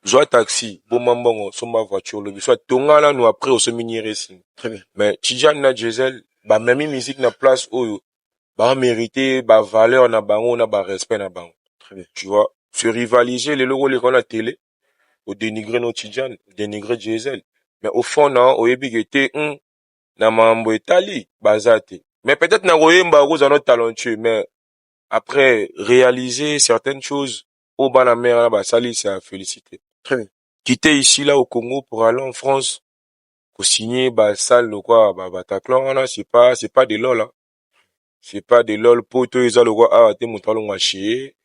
[SPEAKER 3] soit taxi, bon mambongo, sur ma voiture, le soit tongala nous après au seminaire ici.
[SPEAKER 2] Très bien.
[SPEAKER 3] Mais Tidiane na Diesel, bah même musique na place où bah mérité, bah valeur na bango, na bah respect na bango.
[SPEAKER 2] Très bien.
[SPEAKER 3] Tu vois, se rivaliser les logos les qu'on a télé, au dénigrer nos Tidiane, dénigrer Diesel. Mais au fond non, au ebigete na mambo etali bazate. Mais peut-être na royemba rose en notre talentueux, mais après réaliser certaines choses au bas la mer bah sali c'est à féliciter.
[SPEAKER 2] Très bien.
[SPEAKER 3] Quitter ici là au Congo pour aller en France, pour signer bah salle le quoi bah Bataclan là c'est pas des lol hein. C'est pas des lol pour toi ils ont le quoi ah t'es mon talon à chier.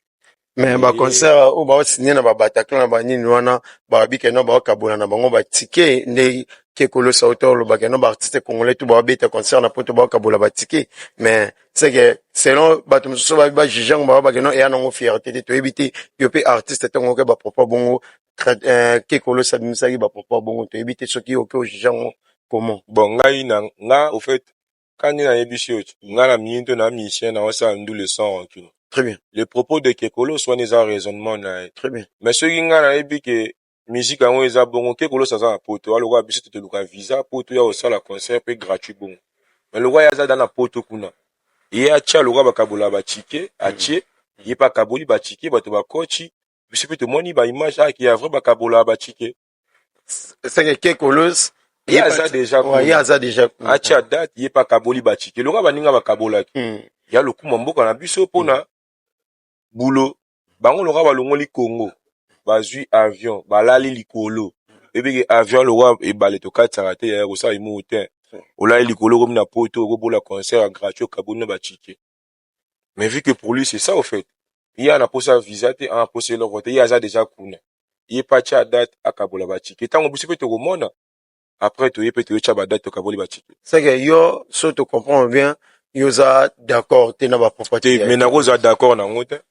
[SPEAKER 2] Mais ba concert au ba signer na ba Bataclan na ba nini wana ba bike na ba kabona na bango ba ticket ne ke kolo sa auteur le ba ke no ba artiste congolais tout ba beta concert na poto ba kabola ba ticket mais c'est que selon ba tout so ba juger ba ke no et ana fierté de to éviter yo pe artiste tongo ke ba propre bongo ke kolo sa misaki ba propre bongo to éviter ce qui au juger comment
[SPEAKER 3] bon nga au fait quand il a ébissé nga la minto na mission na ça ndou le sang en
[SPEAKER 2] très bien.
[SPEAKER 3] Les propos de Kekolo soit des raisonnement na
[SPEAKER 2] très bien.
[SPEAKER 3] Mais ce qui nga na ebi que musique en eza bon Kekolo ça za poto alors wa biso te luka visa poto ya osala concert pe gratuit bon. Mais le roi ya za dans la poto kuna. Et a tia le roi bakabola ba ticket a tie il pas kaboli ba ticket ba to ba coach biso pe to moni ba image a qui a vrai bakabola ba ticket.
[SPEAKER 2] C'est que Kekolos
[SPEAKER 3] Il y a ça déjà.
[SPEAKER 2] Ouais, il y a ça déjà.
[SPEAKER 3] Acha date, il y a pas kaboli bachike. Le gars baninga ba kabola. Il y a le coup mambo na biso pona boulot. Bango le gars ba longoli Congo. Bazui avion, balali likolo. Ebe avion le gars e balé to katsarate ya ko sa imu hotel. Ola likolo comme na poto ko pour la concert gratuit kabona bachike. Mais vu que pour lui c'est ça au fait. Il y a un posé visa te un posé le côté, il y a ça déjà kuna. Il est parti à date à kabola bachike. Tant on peut se peut te remona. Après, tu peux te
[SPEAKER 2] c'est que yo, si tu comprends bien, yo ça d'accord, tu n'as pas propriété.
[SPEAKER 3] Mais n'ako ça d'accord na ngote.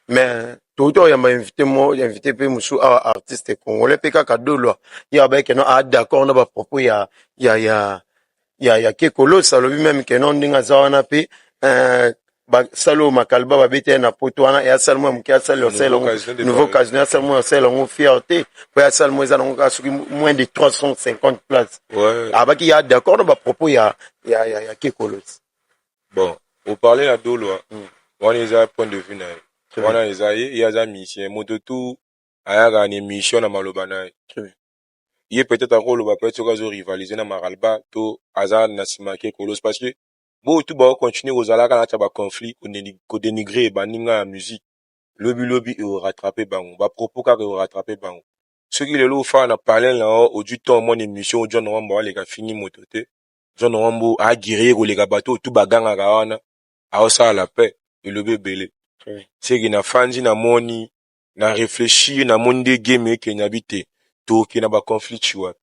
[SPEAKER 2] Mais tout le temps, il invité peu musu à artiste congolais, peka kadolo. Il y a que non, d'accord, n'a pas propos, il y a kekolo, ça le même que non, dinga zawana pe, salo makalba ba bete na poto wana ya salmo mki ya salo selo nouveau casino ya salmo selo ngo fierté po ya salmo za ngo kasuki moins de 350 places.
[SPEAKER 3] Ouais.
[SPEAKER 2] Abaki ya d'accord ba propos ya kekolos.
[SPEAKER 3] Bon, on parlait à dolo. On les a point de vue na. On a les a il y a za mission moto tout aya ga ni mission na malobana. Il est peut-être encore le peut-être que rivaliser na maralba to azar na sima kekolos parce que bon, tout va continuer aux alaka na taba conflit, ko dénigrer baninga la musique. Lobby et rattraper bango. Ba propos ka rattraper bango. Ceux qui le lo fa na parler là au du temps mon émission John Rambo les gars fini mototé. John Rambo a guérir les gars bateau tout baganga ga wana. A ça la paix et le bébé. C'est que na fanzi na moni na réfléchir na monde game que n'habite. To qui na ba conflit tu vois.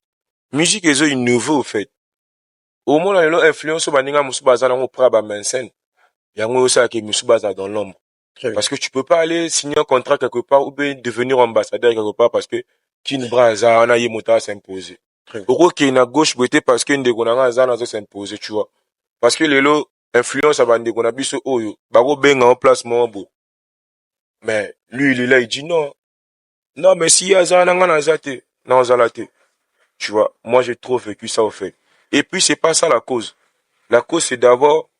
[SPEAKER 3] Musique est une nouveau au fait. Au moins, il y a influence sur baninga musubaza na ngopra ba mensen. Yango ça qui musubaza dans l'ombre. Parce que tu peux pas aller signer un contrat quelque part ou bien devenir ambassadeur quelque part parce que kin braza ana yemota s'imposer. Oko ki na gauche boité parce que ndeko na nga na s'imposer, tu vois. Parce que lelo influence à bande ko na biso oyo, bako benga en place mombo. Mais lui il est là il dit non. Non mais si yaza na nga na zate, na zalate. Tu vois, moi j'ai trop vécu ça au fait. Et puis, c'est pas ça la cause. La cause, c'est d'abord,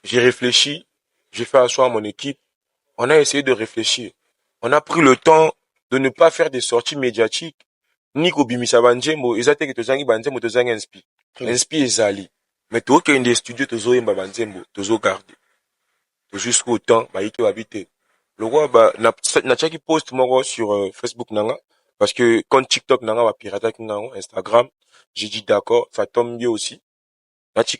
[SPEAKER 3] j'ai réfléchi, j'ai fait asseoir mon équipe, on a essayé de réfléchir. On a pris le temps de ne pas faire des sorties médiatiques, ni qu'au bimisa banjemo, ils étaient que tozangi banjemo, tozangi inspi. Inspi et zali. Mais toi, qu'il y a des studios, tozo yemba banjemo, tozo garder. Jusqu'au temps, bah, il te habiter. Le roi, bah, na tchaki post, moi, sur Facebook, nanga, parce que quand TikTok, nanga, va pirater, Instagram, j'ai dit d'accord, ça tombe bien aussi. Tu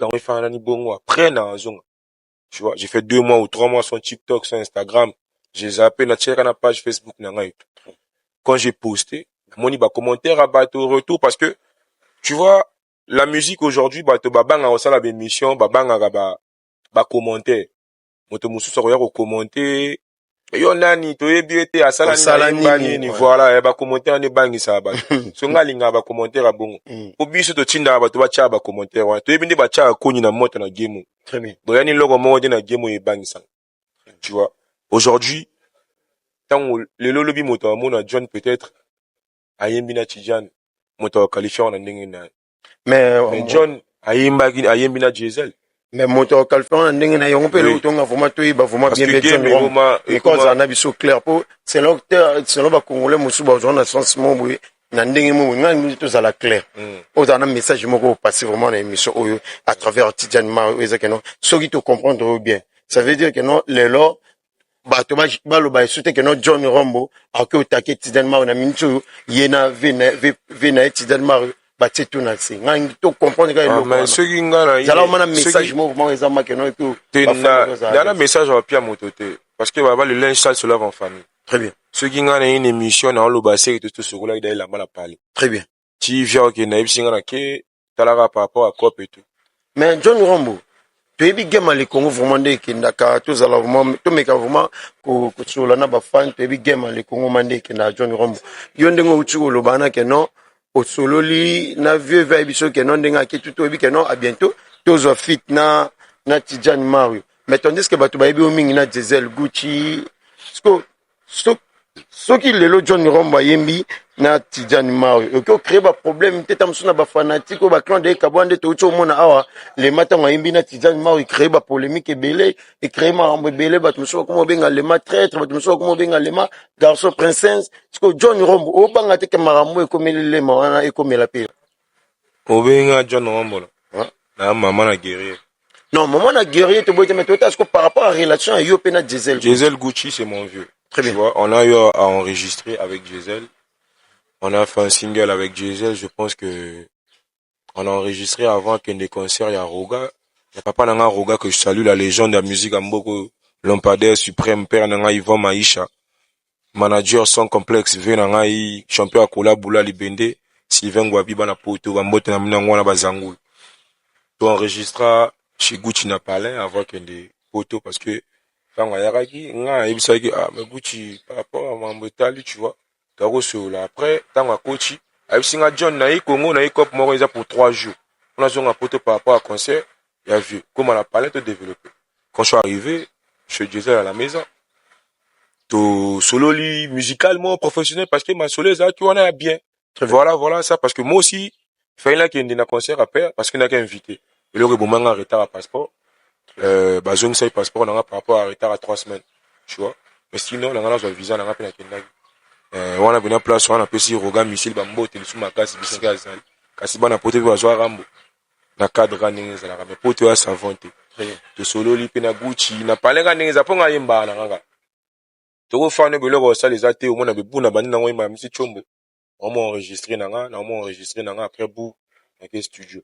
[SPEAKER 3] vois, j'ai fait 2 mois ou 3 mois sur TikTok, sur Instagram. J'ai zappé, na page Facebook, quand j'ai posté, mon iba commentaire à bateau retour parce que, tu vois, la musique aujourd'hui, bateau babang a la émission, babang a ba commentaire. Moto musu sa au commenter. Yo nani to ebiete asala ni voilà ba commentaire ne bangi sa ba so ngalinga ba commentaire a bongo obiso to tinda ba to ba cha ba commentaire wa to ebinde ba cha koni na moto na game très bien boyani logo mo de na game e bangi sa tu vois aujourd'hui tant le lolobi moto mo na John peut-être ayembi na Tijan moto qualifié na ndenge na mais John ayembi na Diesel.
[SPEAKER 2] Mais moto calfon ndenge na yongo pe lo tonga vraiment to iba vraiment bien bien et quand ça na biso clair pour c'est là ba congolais musu ba zona sens mo boy na ndenge mo ngani to za la clair o za na message moko passer vraiment na émission oyo à travers Tidiane Mar ezakeno so qui te comprendre bien ça veut dire que non les lo ba to ba lo ba souté que non John Rombo a que attaquer Tidiane Mar na mincho yena vena Tidiane Mar bati tout na si ngangi to comprendre ka
[SPEAKER 3] lo mais ce qui ngana
[SPEAKER 2] zala mana message mouvement ezama que non et tout
[SPEAKER 3] na message va pia mototé parce que baba le linge sale se lave en famille
[SPEAKER 2] très bien
[SPEAKER 3] ce qui ngana une émission na lo basé tout ce là il a mal à parler
[SPEAKER 2] très bien
[SPEAKER 3] tu viens que na ibsi ngana ke talara par rapport à cop et tout
[SPEAKER 2] mais John Rombo to ebi game le Congo vraiment de kindaka to zala vraiment to meka vraiment ko tsola na ba fan to ebi game le Congo mande kinda John Rombo yo ndengo utsuko lo bana que non au sololi na vieux vibe biso que non ndenga ke tout obi que non à bientôt tozo fit na Tidiane Mario mais tandis que bato ba ebi o mingi na Diesel Gucci so qui lelo John Rombo yembi na Tidjani Mario oko créer ba problème teta musuna ba fanatique ba clan de kabwande to ucho mona awa le matin ngayimbi na Tidjani Mario créer ba polémique ebele et créer marambo ebele ba muso ko benga le ma traître ba muso ko benga le ma garçon princesse parce John Rombo o banga te ke marambo e komelele mawana e komela pe
[SPEAKER 3] obenga John Rombo na maman na guerrier.
[SPEAKER 2] Non, maman na guerrier te boite mais toi est-ce que par rapport à relation yo pe na Diesel
[SPEAKER 3] Diesel Gucci c'est mon vieux.
[SPEAKER 2] Très bien.
[SPEAKER 3] Tu vois, on a eu à enregistrer avec Diesel. On a fait un single avec Diesel, je pense que on a enregistré avant qu'il y ait des concerts, il y a Roga. Il y a papa Nanga Roga que je salue, la légende de la musique à Mboko, Lampadaire suprême, père Nanga Yvan Maïcha, manager sans complexe, Nanga champion à Kola Boula Libende, Sylvain Gwabi Bana Poto, Bambote Namina Bazangou. Tu enregistreras chez Gucci Napalin avant qu'il y ait des poteaux parce que quand on y a mais Gucci par rapport à Mambotali, tu vois. Après, tant à Kochi, avec Singa John Naï, Congo, Naï Cop Moriza pour 3 jours. On a joué un poteau par rapport à concert, il y a vu comment la palette est développée. Quand je suis arrivé, je disais à la maison, tout solo musicalement professionnel parce que ma solo ça tu en as bien. Voilà ça parce que moi aussi, il là qu'il y ait un concert à faire parce qu'il n'a qu'à inviter. Il aurait beau un retard à passeport. Zone ça passeport on a par rapport à retard à 3 semaines. Tu vois. Mais sinon, on a un visa, on a pas on a bien place, on a petit Roga missile bambo sous ma casse bisinga zali. Kasi bana pote ba zo rambo. Na cadre ningi za la mais pote wa savante. To solo li pe na Gucci na palenga ningi za ponga yimba na nganga. To ko fa ne belo ba sa les até au mona be buna bani na ngoma misi chombo. On m'a enregistré nanga après bout na ke studio.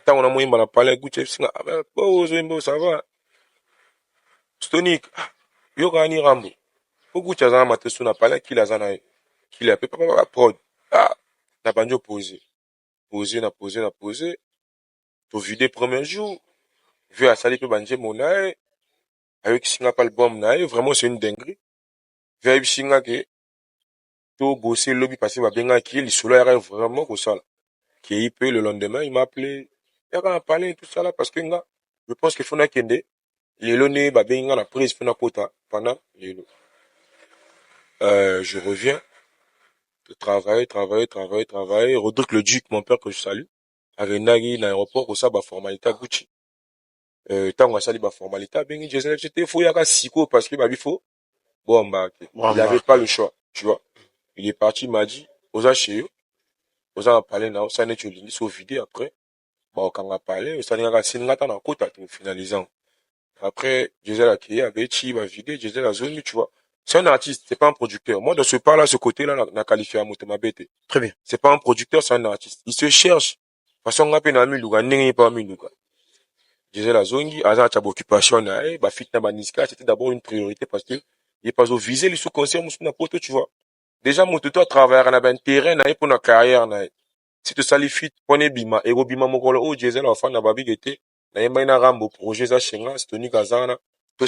[SPEAKER 3] Tant on a mo yimba na palenga Gucci singa bo zo yimbo ça va. Stonic yo gani rambo. Beaucoup de gens m'ont na parlé qu'il a fait pas prod. Na banjo posé. To vidé premier jour. Vu à salir que banjo monae. Avec singa pas album nae. Vraiment, c'est une dinguerie. Vu à singa que. To bosser lobby passé va bien qui le solo era vraiment comme ça. Qui est le lendemain, il m'a appelé. Il a parlé tout ça là parce que je pense qu'il faut na kende. Les loné ba bien la prise fena kota pendant les lots. Je reviens de travailler. Rodrigue le Duc, mon père que je salue. Arenagi, l'aéroport, au ça, formalité Gucci. Tant on sali, formalité, ben, j'étais fou, yaka siko, parce que, bifo. Bon, il avait pas le choix, tu vois. Il est parti, il m'a dit, osa chez eux, osa a parlé, na, osa net, il s'est vidé après. Bon, quand on a parlé, osa n'a sin ngata na kota, finalisant. Après, Gisèle a créé, avec Chi, il va vider, Gisèle a zone, tu vois. C'est un artiste, c'est pas un producteur. Moi, de ce part-là, ce côté-là, on a qualifié à Moutemabete.
[SPEAKER 2] Très bien.
[SPEAKER 3] C'est pas un producteur, c'est un artiste. Il se cherche. De toute façon, on a peine à Milouga, n'est pas Milouga. Gisèle a zongi, à ça, occupation, fitna baniska, c'était d'abord une priorité parce que, il est pas au visé, les sous-conseils, moussou poto, tu vois. Déjà, mon tuteur travaille, on a un terrain, pour notre carrière, si tu salifit, prenez bima, et bima, mon golo, oh, Gisèle, enfin, n'a pas bigété, n'a pas une rambo, projet, ça, chenga, c'est Tony Kazana.
[SPEAKER 2] Mais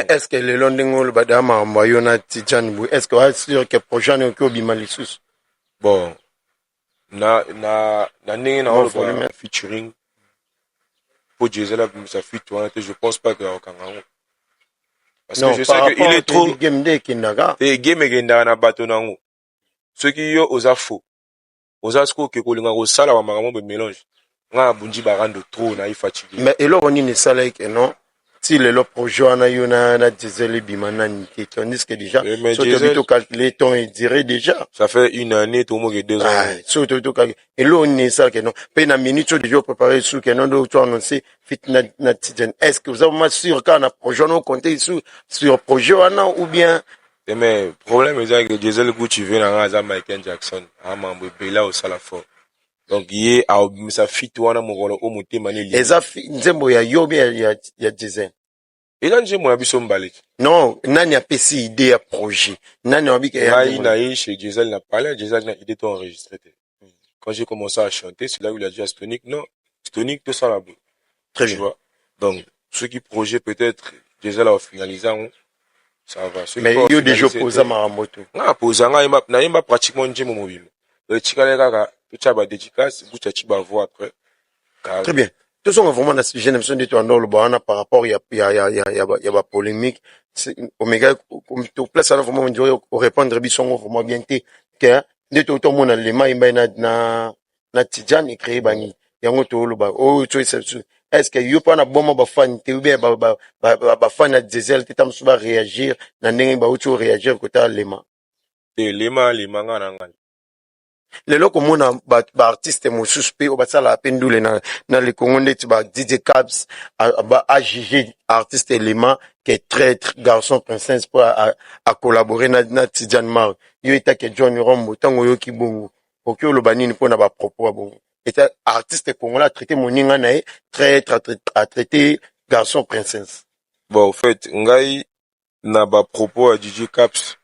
[SPEAKER 2] est-ce que le London le badama ambayona Tidjani est-ce que est sûr que projet ne ko bima lissus
[SPEAKER 3] bon na on featuring pour Gisela ça fit toi je pense pas que parce que je sais que il est trop
[SPEAKER 2] game de kindaga
[SPEAKER 3] et game genda na bato nango ceux qui yo oza faux oza sko ke ko linga ko sala wa makambo mélange nga bunji barando trop na fatigué
[SPEAKER 2] mais elo ni sala que non si le projet na yona na Diesel bimana nité tandis que déjà surtout calculer ton il dirait déjà
[SPEAKER 3] ça fait 1 année tout monde 2 ans
[SPEAKER 2] surtout elo ni ça que non pe na minute déjà préparé sur que non do tu annoncer fit na Tidjani est-ce que vous avez sûr quand on a projet on compter sur projet ou bien
[SPEAKER 3] mais problème est que Diesel Gucci vient na Michael Jackson a mambo bela au sala fort donc yé a ça fit wana mongolo o motema ne li
[SPEAKER 2] eza nzembo ya yobi ya Diesel
[SPEAKER 3] eza nzembo ya biso mbale
[SPEAKER 2] non nani apesi idée ya projet nani wabika
[SPEAKER 3] ya na chez Diesel n'a parlé Diesel n'a idée to enregistré quand j'ai commencé à chanter c'est là où il a dit à Stonic non Stonic tout ça là
[SPEAKER 2] très
[SPEAKER 3] bien
[SPEAKER 2] tu
[SPEAKER 3] vois donc ceux qui projet peut-être Diesel a finalisé ça va
[SPEAKER 2] mais yo déjà posa maramoto
[SPEAKER 3] na posa na yemba pratiquement nzembo mobile le chikale kaka tu ba dédicace bucha chiba voix après
[SPEAKER 2] très bien tout ça vraiment dans sujet d'émission de toi le bana par rapport il y a polémique Omega comme tout place ça vraiment on dirait au répondre bisongo vraiment bien que nde totomona lema yembai na Tidjane créé bangi yango toloba oyo choice est-ce que yo pa na boma bafani te ou bien bafani ya diesel te tamosu réagir na ndenge bauti réagir kota lema
[SPEAKER 3] te lema nga na ngai
[SPEAKER 2] lelo komona baartiste mosusu mpe oyo basalaka mpe ndule na likongo ndeti ba DJ Caps ajige artiste elema ke traître garçon princesse mpo acollabore na Tidjane Mar yo etake John Rombo ntango oyoki bongo oki oloba nini mpo na bapropos ya bongo eta artiste congolais atraité moninga na ye traître atraité garçon princesse
[SPEAKER 3] bon en fait ngai na bapropos ya DJ Caps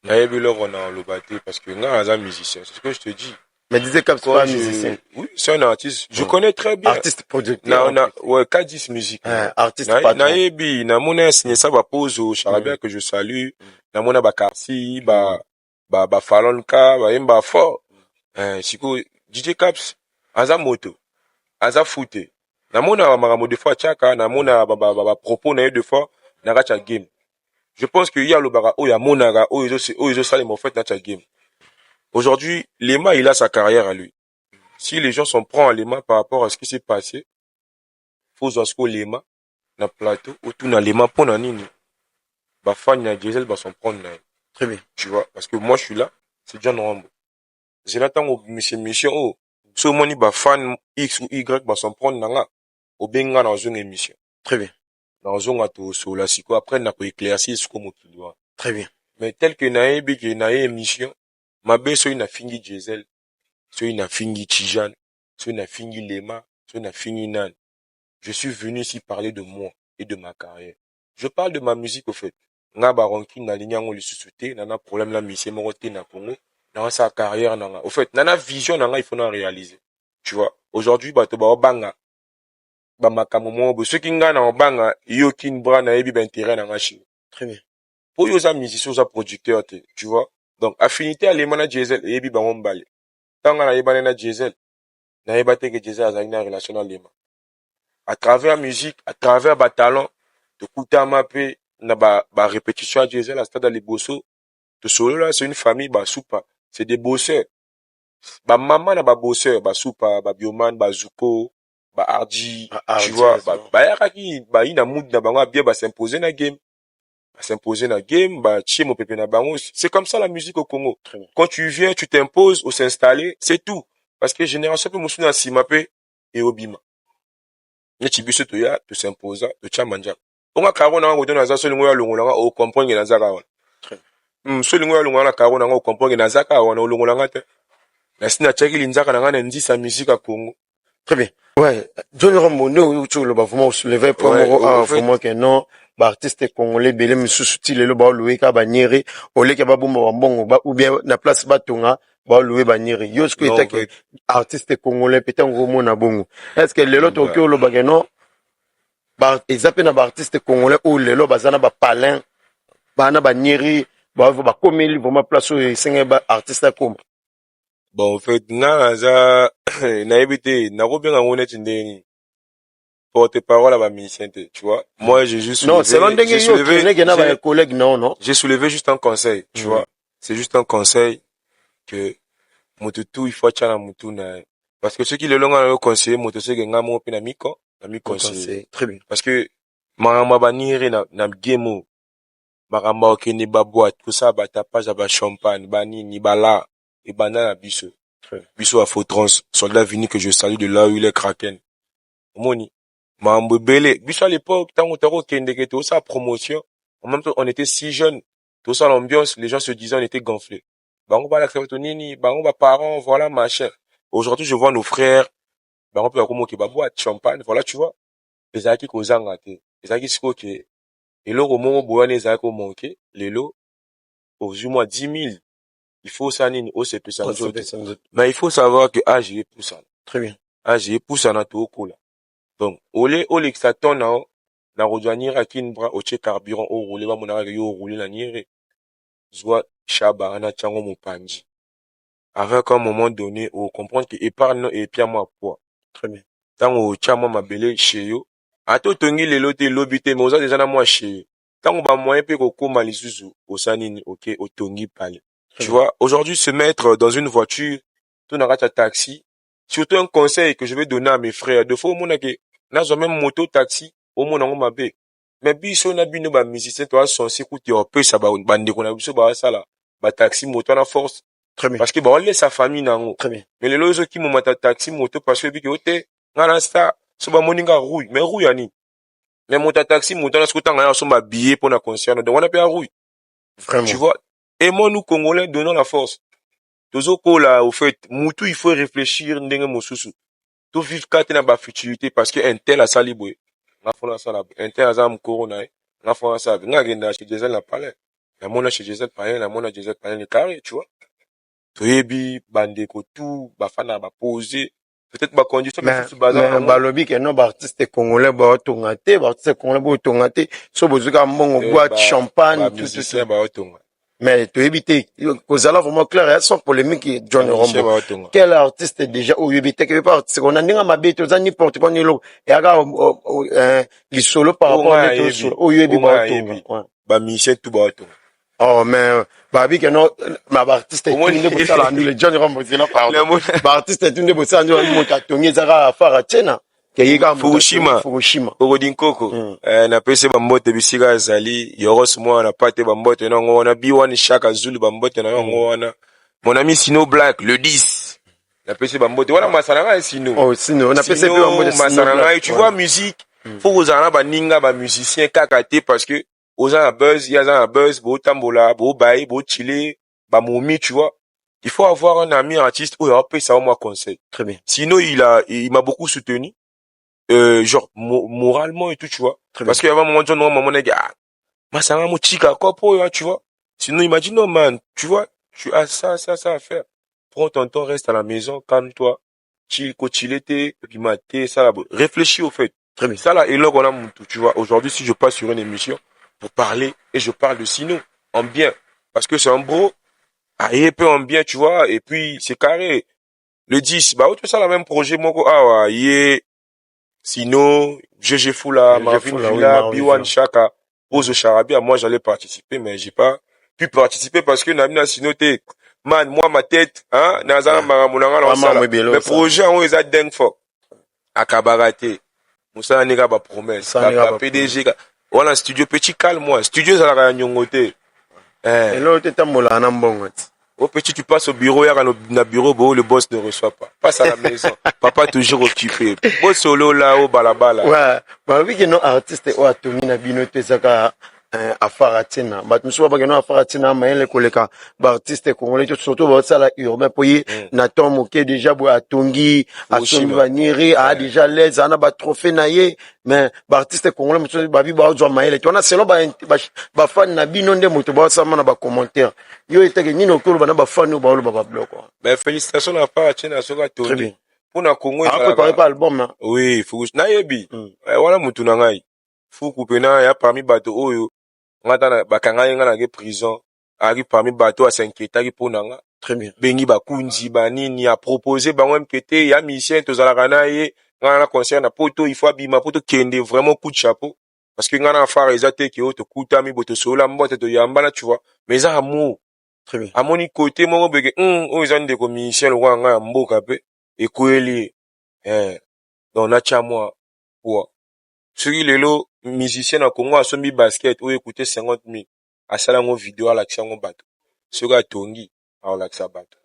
[SPEAKER 3] nayebi loko na oloba te parce que ngai aza musicien c'est ce que je te dis.
[SPEAKER 2] Mais DJ Caps pas musicien.
[SPEAKER 3] Oui, c'est un artiste. Je connais très bien.
[SPEAKER 2] Artiste producteur.
[SPEAKER 3] Ouais, K10 musique.
[SPEAKER 2] Artiste patron.
[SPEAKER 3] Naebi, na mona signé ça ba pose au Charabia que je salue. Na mona ba Karsi, ba Falonka, ba Yemba fort. Siko DJ Caps, aza moto, aza footé. Na mona maramo de fois chaka, na mona ba propos na de fois na gacha game. Je pense que ya lo bara o ya mona o izo sale mo fait na cha game. Aujourd'hui, Lema, il a sa carrière à lui. Si les gens s'en prennent à Lema par rapport à ce qui s'est passé, faut voir ce que Lema, na plateau, ou tout na Lema, pour na nini. Bah, fan na diesel, bah, s'en prendre na.
[SPEAKER 2] Très bien.
[SPEAKER 3] Tu vois, parce que moi, je suis là, c'est John Rambo. J'ai l'attends au mission, oh, so moni, bah, fan X ou Y, bah, s'en prendre na, au benga dans une émission.
[SPEAKER 2] Très bien.
[SPEAKER 3] Dans une ato, so la siko, après, na, pour éclaircir ce qu'on doit.
[SPEAKER 2] Très bien.
[SPEAKER 3] Mais tel que naebi, que na émission, mabe so ina fingi diesel, so ina fingi Tidjane, so ina fingi Lema, so ina fingi Nan. Je suis venu ici parler de moi et de ma carrière. Je parle de ma musique au fait. Nga baronki na ligne ngo lisusuté, nana problème la mission mo te na Congo, na sa carrière nanga. Au fait, nana vision nanga il faut en réaliser. Tu vois, aujourd'hui bato ba banga ba makambo mo bo ceux qui nga na banga yo kin bra na ebi ba intérêt nanga chi.
[SPEAKER 2] Très bien.
[SPEAKER 3] Pour yo za musicien, za producteur te, tu vois. Donc, affinité à l'emana diesel, et ebi bangon bale. Tanga na yeba na diesel, na yeba te que diesel a une relation à l'ema. À travers la musique, à travers ba talent, de kuta mape, na ba répétition à diesel, à stade à les bosso, de solo là, c'est une famille, ba soupa. C'est des bosseurs. Ba maman na ba bosseurs, ba soupa, ba bioman, ba zuko, ba hardy, tu vois, ba yakaki, ba ina mood na bango bien, ba s'imposer na game. S'imposer na game, bah, mon pépé na bango. C'est comme ça la musique au Congo. Quand tu viens, tu t'imposes ou s'installer, c'est tout. Parce que génération peut moussouna simapé et obima. Ne tibiso to ya, tu s'imposa, tu chamanja. Onga karo na ngoto na za so lingo ya longo langa o comprendre na zaka wana. So lingo ya longo na karo na ngo comprendre na zaka wana o longo langa te. Na sina chaki linzaka na ngana ndi sa musique à Congo.
[SPEAKER 2] Très bien. Ouais, John Rambo, nous, tu le vas vraiment soulever pour moi, vraiment que non, bah, artiste congolais, belé, monsieur souti, le ba loué, ka banyere, au lait, ka ba boum, ba, ou bien, na place batonga, ba loué banyere. Yo, ce que était que, artiste congolais, peut-être un gros mot na bongo. Est-ce que le lot, ok, le bagay, non, bah, ils na ba artiste congolais, ou le lot, ba zana ba palin, ba na banyere, ba comélie, vraiment place où, c'est ba artiste comme.
[SPEAKER 3] Bon, en fait, na évité, na bien en honnête ndeni. Porte-parole à ma mission, tu vois. Moi, j'ai juste soulevé.
[SPEAKER 2] Non, c'est
[SPEAKER 3] j'ai soulevé juste un conseil, tu vois. C'est juste un conseil que, motutu, il faut tchala mutu na. Parce que ceux qui le l'ont conseillé, motutu, nga mo pe na miko conseiller.
[SPEAKER 2] Très bien.
[SPEAKER 3] Parce que, maramba banire na game, maramba okene ba boîte, tout ça, ba tapage, ba champagne, ba ni bala, et banana biso. Biso à Fautrance, soldat vini que je salue de là où il est Kraken. Moni. Mambo belé. Biso à l'époque, tant qu'on était tout ça, promotion. En même temps, on était si jeunes. Tout ça, l'ambiance, les gens se disaient, on était gonflés. Bah, on va l'accepter, nini, bah, on va parents, voilà, machin. Aujourd'hui, je vois nos frères, bah, on peut avoir qui va boire, champagne, voilà, tu vois. Les acquis qu'on a raté. Les acquis, c'est quoi qui est. Et là, au moment où on les acquis manqué, les lots, aux moins 10 000. Il faut ça, nini, au CP, ça mais il faut savoir que, j'ai pour ça.
[SPEAKER 2] Très bien.
[SPEAKER 3] J'ai pour ça, na tout au là. Donc, ole que ça tourne na rejoindre à Kinbra, au tché carburant, au roulé, va mon arrêt, au roulé, la nière. Soit Chaba, ana chango mopanji. Avec un moment donné, au comprendre que épargne et puis à moi poids.
[SPEAKER 2] Très bien.
[SPEAKER 3] Tant au chama ma belé chez yo. A tout tongi les lotes, l'obité, mais aux déjà na moi chez yo. Tant on va moyen pe ko koma lisusu, au sanini, ok, au tongi pale. Tu vois, aujourd'hui, se mettre dans une voiture, tout n'a qu'à taxi. Surtout un conseil que je vais donner à mes frères. De fois, au monde, n'a même moto, taxi, au monde, on m'a bé. Mais biso na bino ba musicien, toi, son écoute, on peut ça, bande qu'on a biso, ça là, taxi, moto, na force.
[SPEAKER 2] Très bien.
[SPEAKER 3] Parce que, on laisse sa famille, nango.
[SPEAKER 2] Très bien.
[SPEAKER 3] Mais les lois qui m'ont taxi, moto, parce que, ote, ngana sta, so ba moninga rouille, mais rouille, ani. Mais mon taxi, moto, na scooter, ngana, so ba billet pour na concert, donc on a pas rouille.
[SPEAKER 2] Vraiment.
[SPEAKER 3] Tu vois? Et moi, nous, Congolais, donnons la force. Tozoko là, au fait, Moutou, il faut réfléchir, ndenge mosusu. Tout vivre kate na ba futilité parce que un tel a sali boy. Nga fona sala. Un tel a zam corona. Nga fona sala. Nga genda chez Gisèle na palais. Na mona chez Gisèle palais, na mona Gisèle palais le carré, tu vois. Toyebi, bande ko tout, ba fana ba poser. Peut-être ba condition
[SPEAKER 2] mais
[SPEAKER 3] bazar.
[SPEAKER 2] balobi ke no ba artiste congolais ba tongate, ba artiste congolais ba tongate, so bozuka mbongo boîte champagne
[SPEAKER 3] ba
[SPEAKER 2] tout
[SPEAKER 3] musicien ba otonga.
[SPEAKER 2] mais tu éviter kozala vraiment clair sans polémique John Rombo quel artiste déjà ou éviter que pas artiste on a ninga mabete za n'importe quoi nilo et aga li solo par rapport à l'autre solo ou yebi ba otonga
[SPEAKER 3] ba musicien tout ba otonga.
[SPEAKER 2] oh mais babi que non ma artiste tout ne bossa la le John Rombo c'est là par ba artiste tout ne bossa ndio mo tatongi za fara tena
[SPEAKER 3] Fukushima Okodinkoko na pese bambote bisika azali yoros mwa na pate bambote na ngo na B1 Shaka Zulu bambote na ngo wana mon ami Sino Black le 10 na pese bambote wana masalanga Sino
[SPEAKER 2] oh Sino na pese pe bambote
[SPEAKER 3] masalanga tu vois musique faut que ozana ba ninga ba musicien kakate parce que ozana buzz ya za buzz bo tambola bo bail bo chiller ba momi tu vois. Il faut avoir un ami artiste où il peut ça moi conseil.
[SPEAKER 2] Très bien.
[SPEAKER 3] Sinon il m'a beaucoup soutenu. Genre moralement et tout, tu vois.
[SPEAKER 2] Très
[SPEAKER 3] parce qu'il y avait un moment donné mon gars masanga mo chika kopo tu vois. Sinon il m'a dit non man, tu vois, tu as ça à faire. Prends ton temps, reste à la maison, calme-toi. Chilete, maté, ça là, réfléchis au fait.
[SPEAKER 2] Très bien.
[SPEAKER 3] Ça là et là on a mon tout, tu vois. Aujourd'hui si je passe sur une émission pour parler et je parle de Sino en bien parce que c'est un bro, un peu en bien, tu vois, et puis c'est carré. Le 10, bah tout ça la même projet moko ah ouais, Sino, GG Fula, Marvin Villa, B1 Shaka, Ozo Charabia, moi j'allais participer, mais j'ai pas pu participer parce que Namina Sino t'es, man, moi ma tête, hein, Nazara Maramonanga, mais projet on les a dingue fort. Akabarate, Moussa Nega ba promesse, ba PDG, voilà studio petit calme moi, studio ça la nyongote.
[SPEAKER 2] Et là t'es tamola na mbongo.
[SPEAKER 3] Au petit, tu passes au bureau, il y a un bureau, le boss ne reçoit pas. Passe à la maison. Papa toujours occupé. Boss solo là, au balabala.
[SPEAKER 2] Ouais. Bah oui, que non, artiste, ou atomi na binote, zaka, afaratina. Bah, tu sais pas que non, afaratina, mais les collègues, bah, artiste, congolais, surtout, bah, ça, la urbain, pour y, na tom, ok, déjà, bah, atongi, atongi, vaniri, a déjà l'aise, ana, bah, trophée, naïe, mais, bah, artiste, congolais, bah, vi, bah, ozo, maïle, tu vois, selon, bah, fan, na binonde, moto, bah, ça, man, bah, commentaire. Yo, et que, nino, kolo, bah, fan, ou, bah, bah, bloc, quoi.
[SPEAKER 3] Ben, félicitations, à Afaratina, sur la tournée.
[SPEAKER 2] Très bien.
[SPEAKER 3] Pour na Congo,
[SPEAKER 2] il préparé pas album, hein.
[SPEAKER 3] Oui, faut que, na yebi. Voilà, mutu na ngai. Faut couper na, ya parmi bateau, oyo. Ngata na, bakanga yenga na ge prison. Ari parmi bateau, a s'inquiéter, ari pour nanga.
[SPEAKER 2] Très bien.
[SPEAKER 3] Bengi bakunzi, banini, a proposé, ba wem kete, ya mission, tozala gana ye, ngana na concert na poto, il faut abima, poto kende, vraiment coup de chapeau. Parce que ngana afara, ezate, ki oto kuta, mi boto sola, mbote, to yambana, tu vois. Mais ça, amour.
[SPEAKER 2] Très bien.
[SPEAKER 3] À mon côté, mon bébé, ils ont des commissions, le roi, un mboka, pe. Et Koueli, donc na moi ouais. Sur les lots musiciens en Congo a sommi basket ou écouter 50 000 à ça la vidéo à l'action au bateau. Sur la tongi à l'action bateau.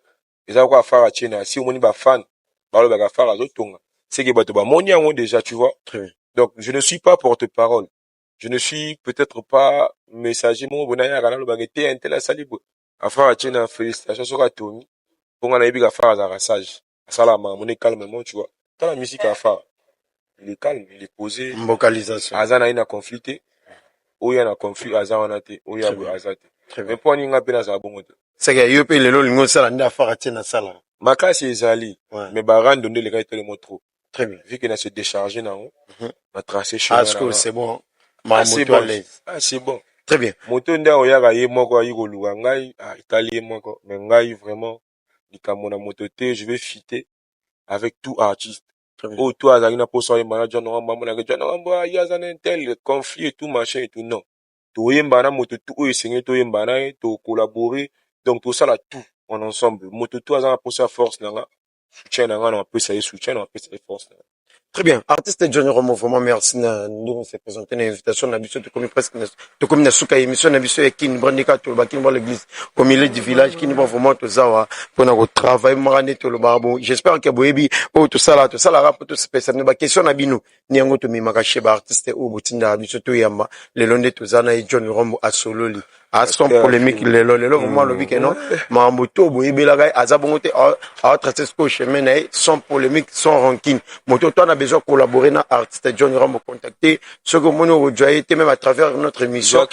[SPEAKER 3] Et ça quoi faire à China si on est pas fan, bah le baga faire à d'autres tonga. C'est que bateau bah mon déjà tu vois.
[SPEAKER 2] Très bien.
[SPEAKER 3] Donc je ne suis pas porte-parole. Je ne suis peut-être pas messager mon bonaya à le baga t'es un tel à salibo. À faire à China félicitations sur la tongi. Pour qu'on aille bien faire à rassage. Ça là, mon est calmement, tu vois. Quand la musique a fait, il est calme, il est posé.
[SPEAKER 2] Vocalisation.
[SPEAKER 3] Azana il a conflicté. Ou il y a un conflit, Azana te, ou il y a Azate. Mais pour n'y a pas de bon.
[SPEAKER 2] C'est que yo pe le lingo sala nda farati na sala.
[SPEAKER 3] Ma classe est Zali. Mais baran donner les gars tellement trop.
[SPEAKER 2] Très bien.
[SPEAKER 3] Vu qu'il a se déchargé là haut, on a tracé chemin.
[SPEAKER 2] Ah, c'est bon.
[SPEAKER 3] Ah, c'est bon. Ah, c'est bon.
[SPEAKER 2] Très bien.
[SPEAKER 3] Moto nda oyaga ye moko ayiko lugangai, ah, italien moko, mais ngai vraiment, nikamona moto te, je vais fitter avec tout artiste. Oh, toi, Azalina, pour ça, manager, non, maman, non, il y a un tel conflit et tout, machin et tout, non. Tu es mbana, moto, tout, et c'est tu es mbana, tu collaborer, Donc tout ça là tout en ensemble moto tout ça pour sa force là soutien là on peut ça soutien on peut ça force là.
[SPEAKER 2] Très bien. Artiste Johnny Romo, vraiment merci na nous s'est présenté une invitation na biso comme presque to comme na suka émission na biso Kin Brandika to ba Kin Bra l'église au milieu du village qui nous va vraiment to zawa pour na travail marane to le babo. J'espère que boyebi oh tout ça la rap tout spécial ba question na bino ni yango to mimaka cheba artiste o botinda biso to yamba le londe to zana et Johnny Romo a sololi. À son polémique lelo vraiment le week-end non mamboto boyebela ga azabongote a tracer ce chemin sans polémique sans rancune moto toi a besoin de collaborer na artiste Johnny Romo contacter ce que mon rejoindre même à travers notre émission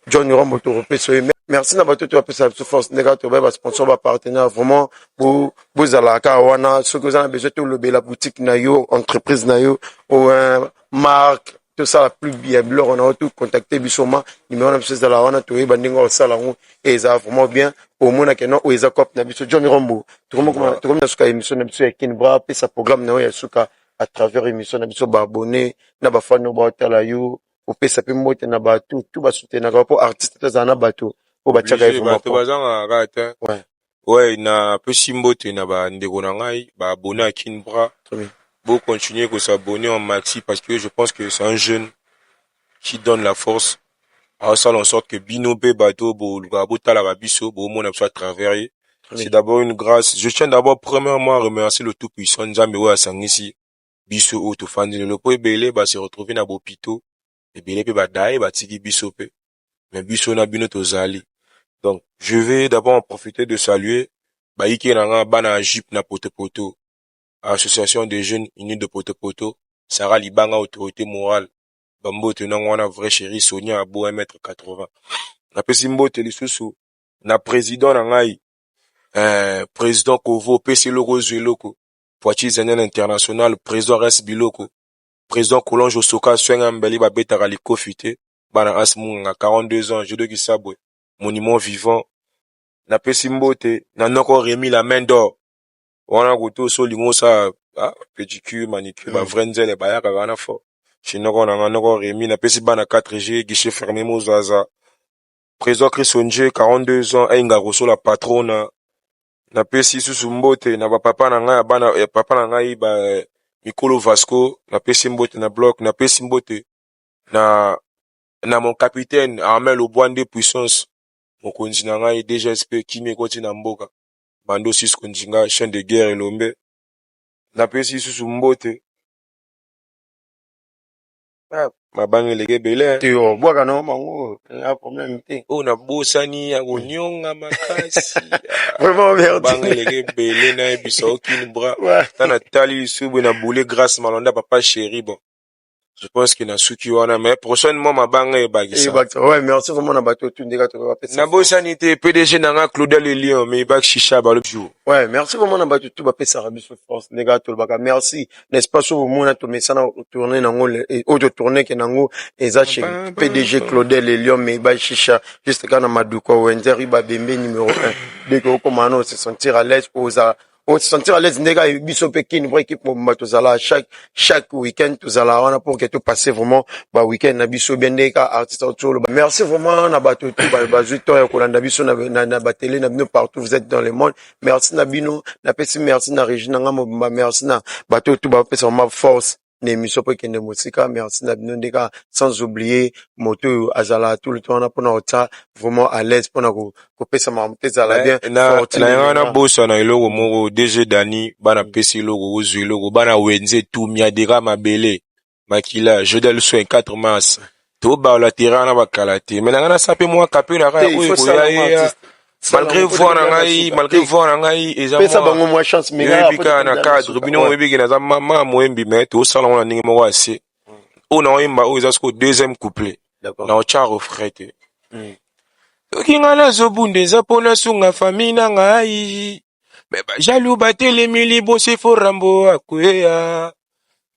[SPEAKER 2] Johnny Romo to repérer merci na bato to apesa force nega to ba sponsor ba partenaire vraiment pour alaka wana ce que vous avez besoin de le la boutique na yo entreprise na yo ou marque tout ça la plus bien on a tout contacté bisoma numéro na biso la wana to yeba ndingo au salon et ça vraiment bien au mona que non eza cop na biso Johnny Rombo to comme na suka émission na biso ya Kin Bra pe sa programme na ya suka à travers émission na biso ba abonné na ba fan no ba tala yo au pe sa pe mote na ba tout ba soutenir na pour artiste to za na bato o ba tshaka vraiment
[SPEAKER 3] to bazanga rata ouais na pe simbote na ba ndeko na ngai ba abonné à Kin Bra. Beau continuer que s'abonner en maxi parce que je pense que c'est un jeune qui donne la force à ça en sorte que Binobe bateau bo lugabo biso bo mon à travers. C'est d'abord une grâce. Je tiens d'abord premièrement à remercier le tout puissant Nzambe wa sangisi biso o to fandi le po belé ba se retrouver na bopito et belé pe ba dai ba tiki biso pe mais biso na bino to zali. Donc je vais d'abord en profiter de saluer ba ike na bana jip na poto Association des jeunes unis de Poto, Sarah Libanga, autorité morale, Bambo tenant wana vrai chéri, Sonia Abo 1m80. Na pesimbo telisusu, na président na ngai, président Kovo, PC Logo Zueloko, Poitiers Zenen International, président Res Biloko, président Colonge Osoka, Swenga Mbeli Babeta Raliko Fite, Bana Asmunga, 42 ans, Judo Kisabwe, monument vivant, na pesimbo te, na noko Rémi la main d'or, wana goto so lingo sa pédicure manicure ba vrenzel ba ya kana fo chinoko na noko Rémi na pesi bana 4G guichet fermé mozaza président Chrisonje 42 ans ainga roso la patrona na pesi susu mbote na ba papa na ngai bana papa na ngai ba Mikolo Vasco na pesi mbote na bloc na pesi mbote na mon capitaine Armel Obwande puissance mokonzi na ngai DGSP kimi koti na mboka Bando Sisko Njinga, chaîne de guerre et l'ombe. Na pesi susu mbote. Ma bange lege bele.
[SPEAKER 2] Tu o boka no mango, a problème te.
[SPEAKER 3] Oh na bosani ya gonyonga makasi.
[SPEAKER 2] Vraiment merde.
[SPEAKER 3] Bange lege bele na ebisa Kin Bra. Tana tali subu na boule grâce malonda papa chéri bon. Je pense qu'il a souki wana mais prochainement ma bange e bagisa.
[SPEAKER 2] Ouais, merci vraiment na bato tout ndeka to rappeler.
[SPEAKER 3] Na bosanité PDG na Claudel le Lion mais bak chicha ba le jour.
[SPEAKER 2] Ouais, merci vraiment na bato tout ba pesa rabiso force ndeka to baka merci. N'est-ce pas sur mona to mesana tourner nango auto tourner ke nango eza chez PDG Claudel le Lion mais ba chicha juste kana maduko Wenzer ba bembe numéro 1. Dès que on se sentir à l'aise on se sentir à l'aise ndeka biso pe Kin Bra équipe mo tozala chaque week-end tozala wana pour que tout passer vraiment ba week-end na biso bien ndeka artiste autour merci vraiment na bato tout ba zuto ya kolanda biso na ba télé na bino partout vous êtes dans le monde merci na bino na pesi merci na Regina ngamo merci na bato tout ba pesa vraiment force na émission pour kende musika merci na bino ndeka sans oublier moto azala tout le temps na pona ota vraiment à l'aise pona ko pesa mamte zala bien
[SPEAKER 3] na na bossa na iloko moko DG Dani bana pesi logo ozwi logo bana wenze tout miadera mabele makila jeudi le soir 4 mars to ba la terrain na bakalate mais na sape moi kapé na ka oya malgré voir na ngai eza
[SPEAKER 2] pesa bango moi chance mais
[SPEAKER 3] bika na cadre bino biki na za mama moembi mais to sala na ningi moko assez o na oyimba o eza sko deuxième couplet na o cha refrain Okinga na zobunde za pona sunga famille na ngai mais ba jaloux batelemi libosi fo rambo akwea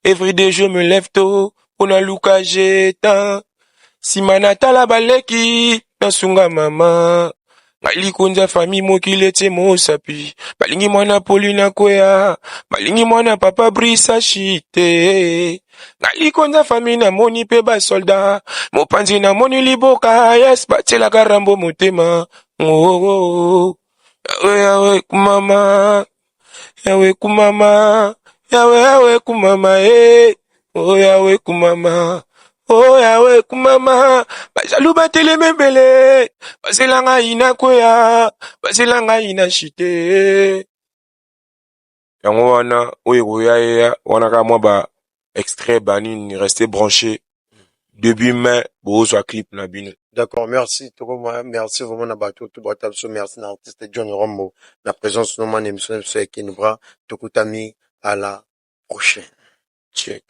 [SPEAKER 3] every day je me lève tôt pona luka jeta simana tala baleki na sunga mama ngali konza famille mokile te mosapi balingi mwana Polina kwea balingi mwana papa Brisa shite ngali konza famille na moni pe ba soldat mopanzi na moni liboka yes batela karambo motema oh, oh. Yahweh, Yahweh, kumama. Yahweh, kumama. Yahweh, Yahweh, kumama, eh. Oh, Yahweh, kumama. Oh, Yahweh, kumama. Bajalu batele membele. Baselanga ina kwea. Baselanga ina shite. Yango wana, oyo ya wana ka mwa ba extrait banini, restez branché. Début mai, bozwa clip na bino.
[SPEAKER 2] D'accord, merci. Merci vraiment na bato tout batabso, merci na artiste John Rombo. La présence de mon émission sur Kinbra. Tokutami, à la prochaine.
[SPEAKER 3] Check.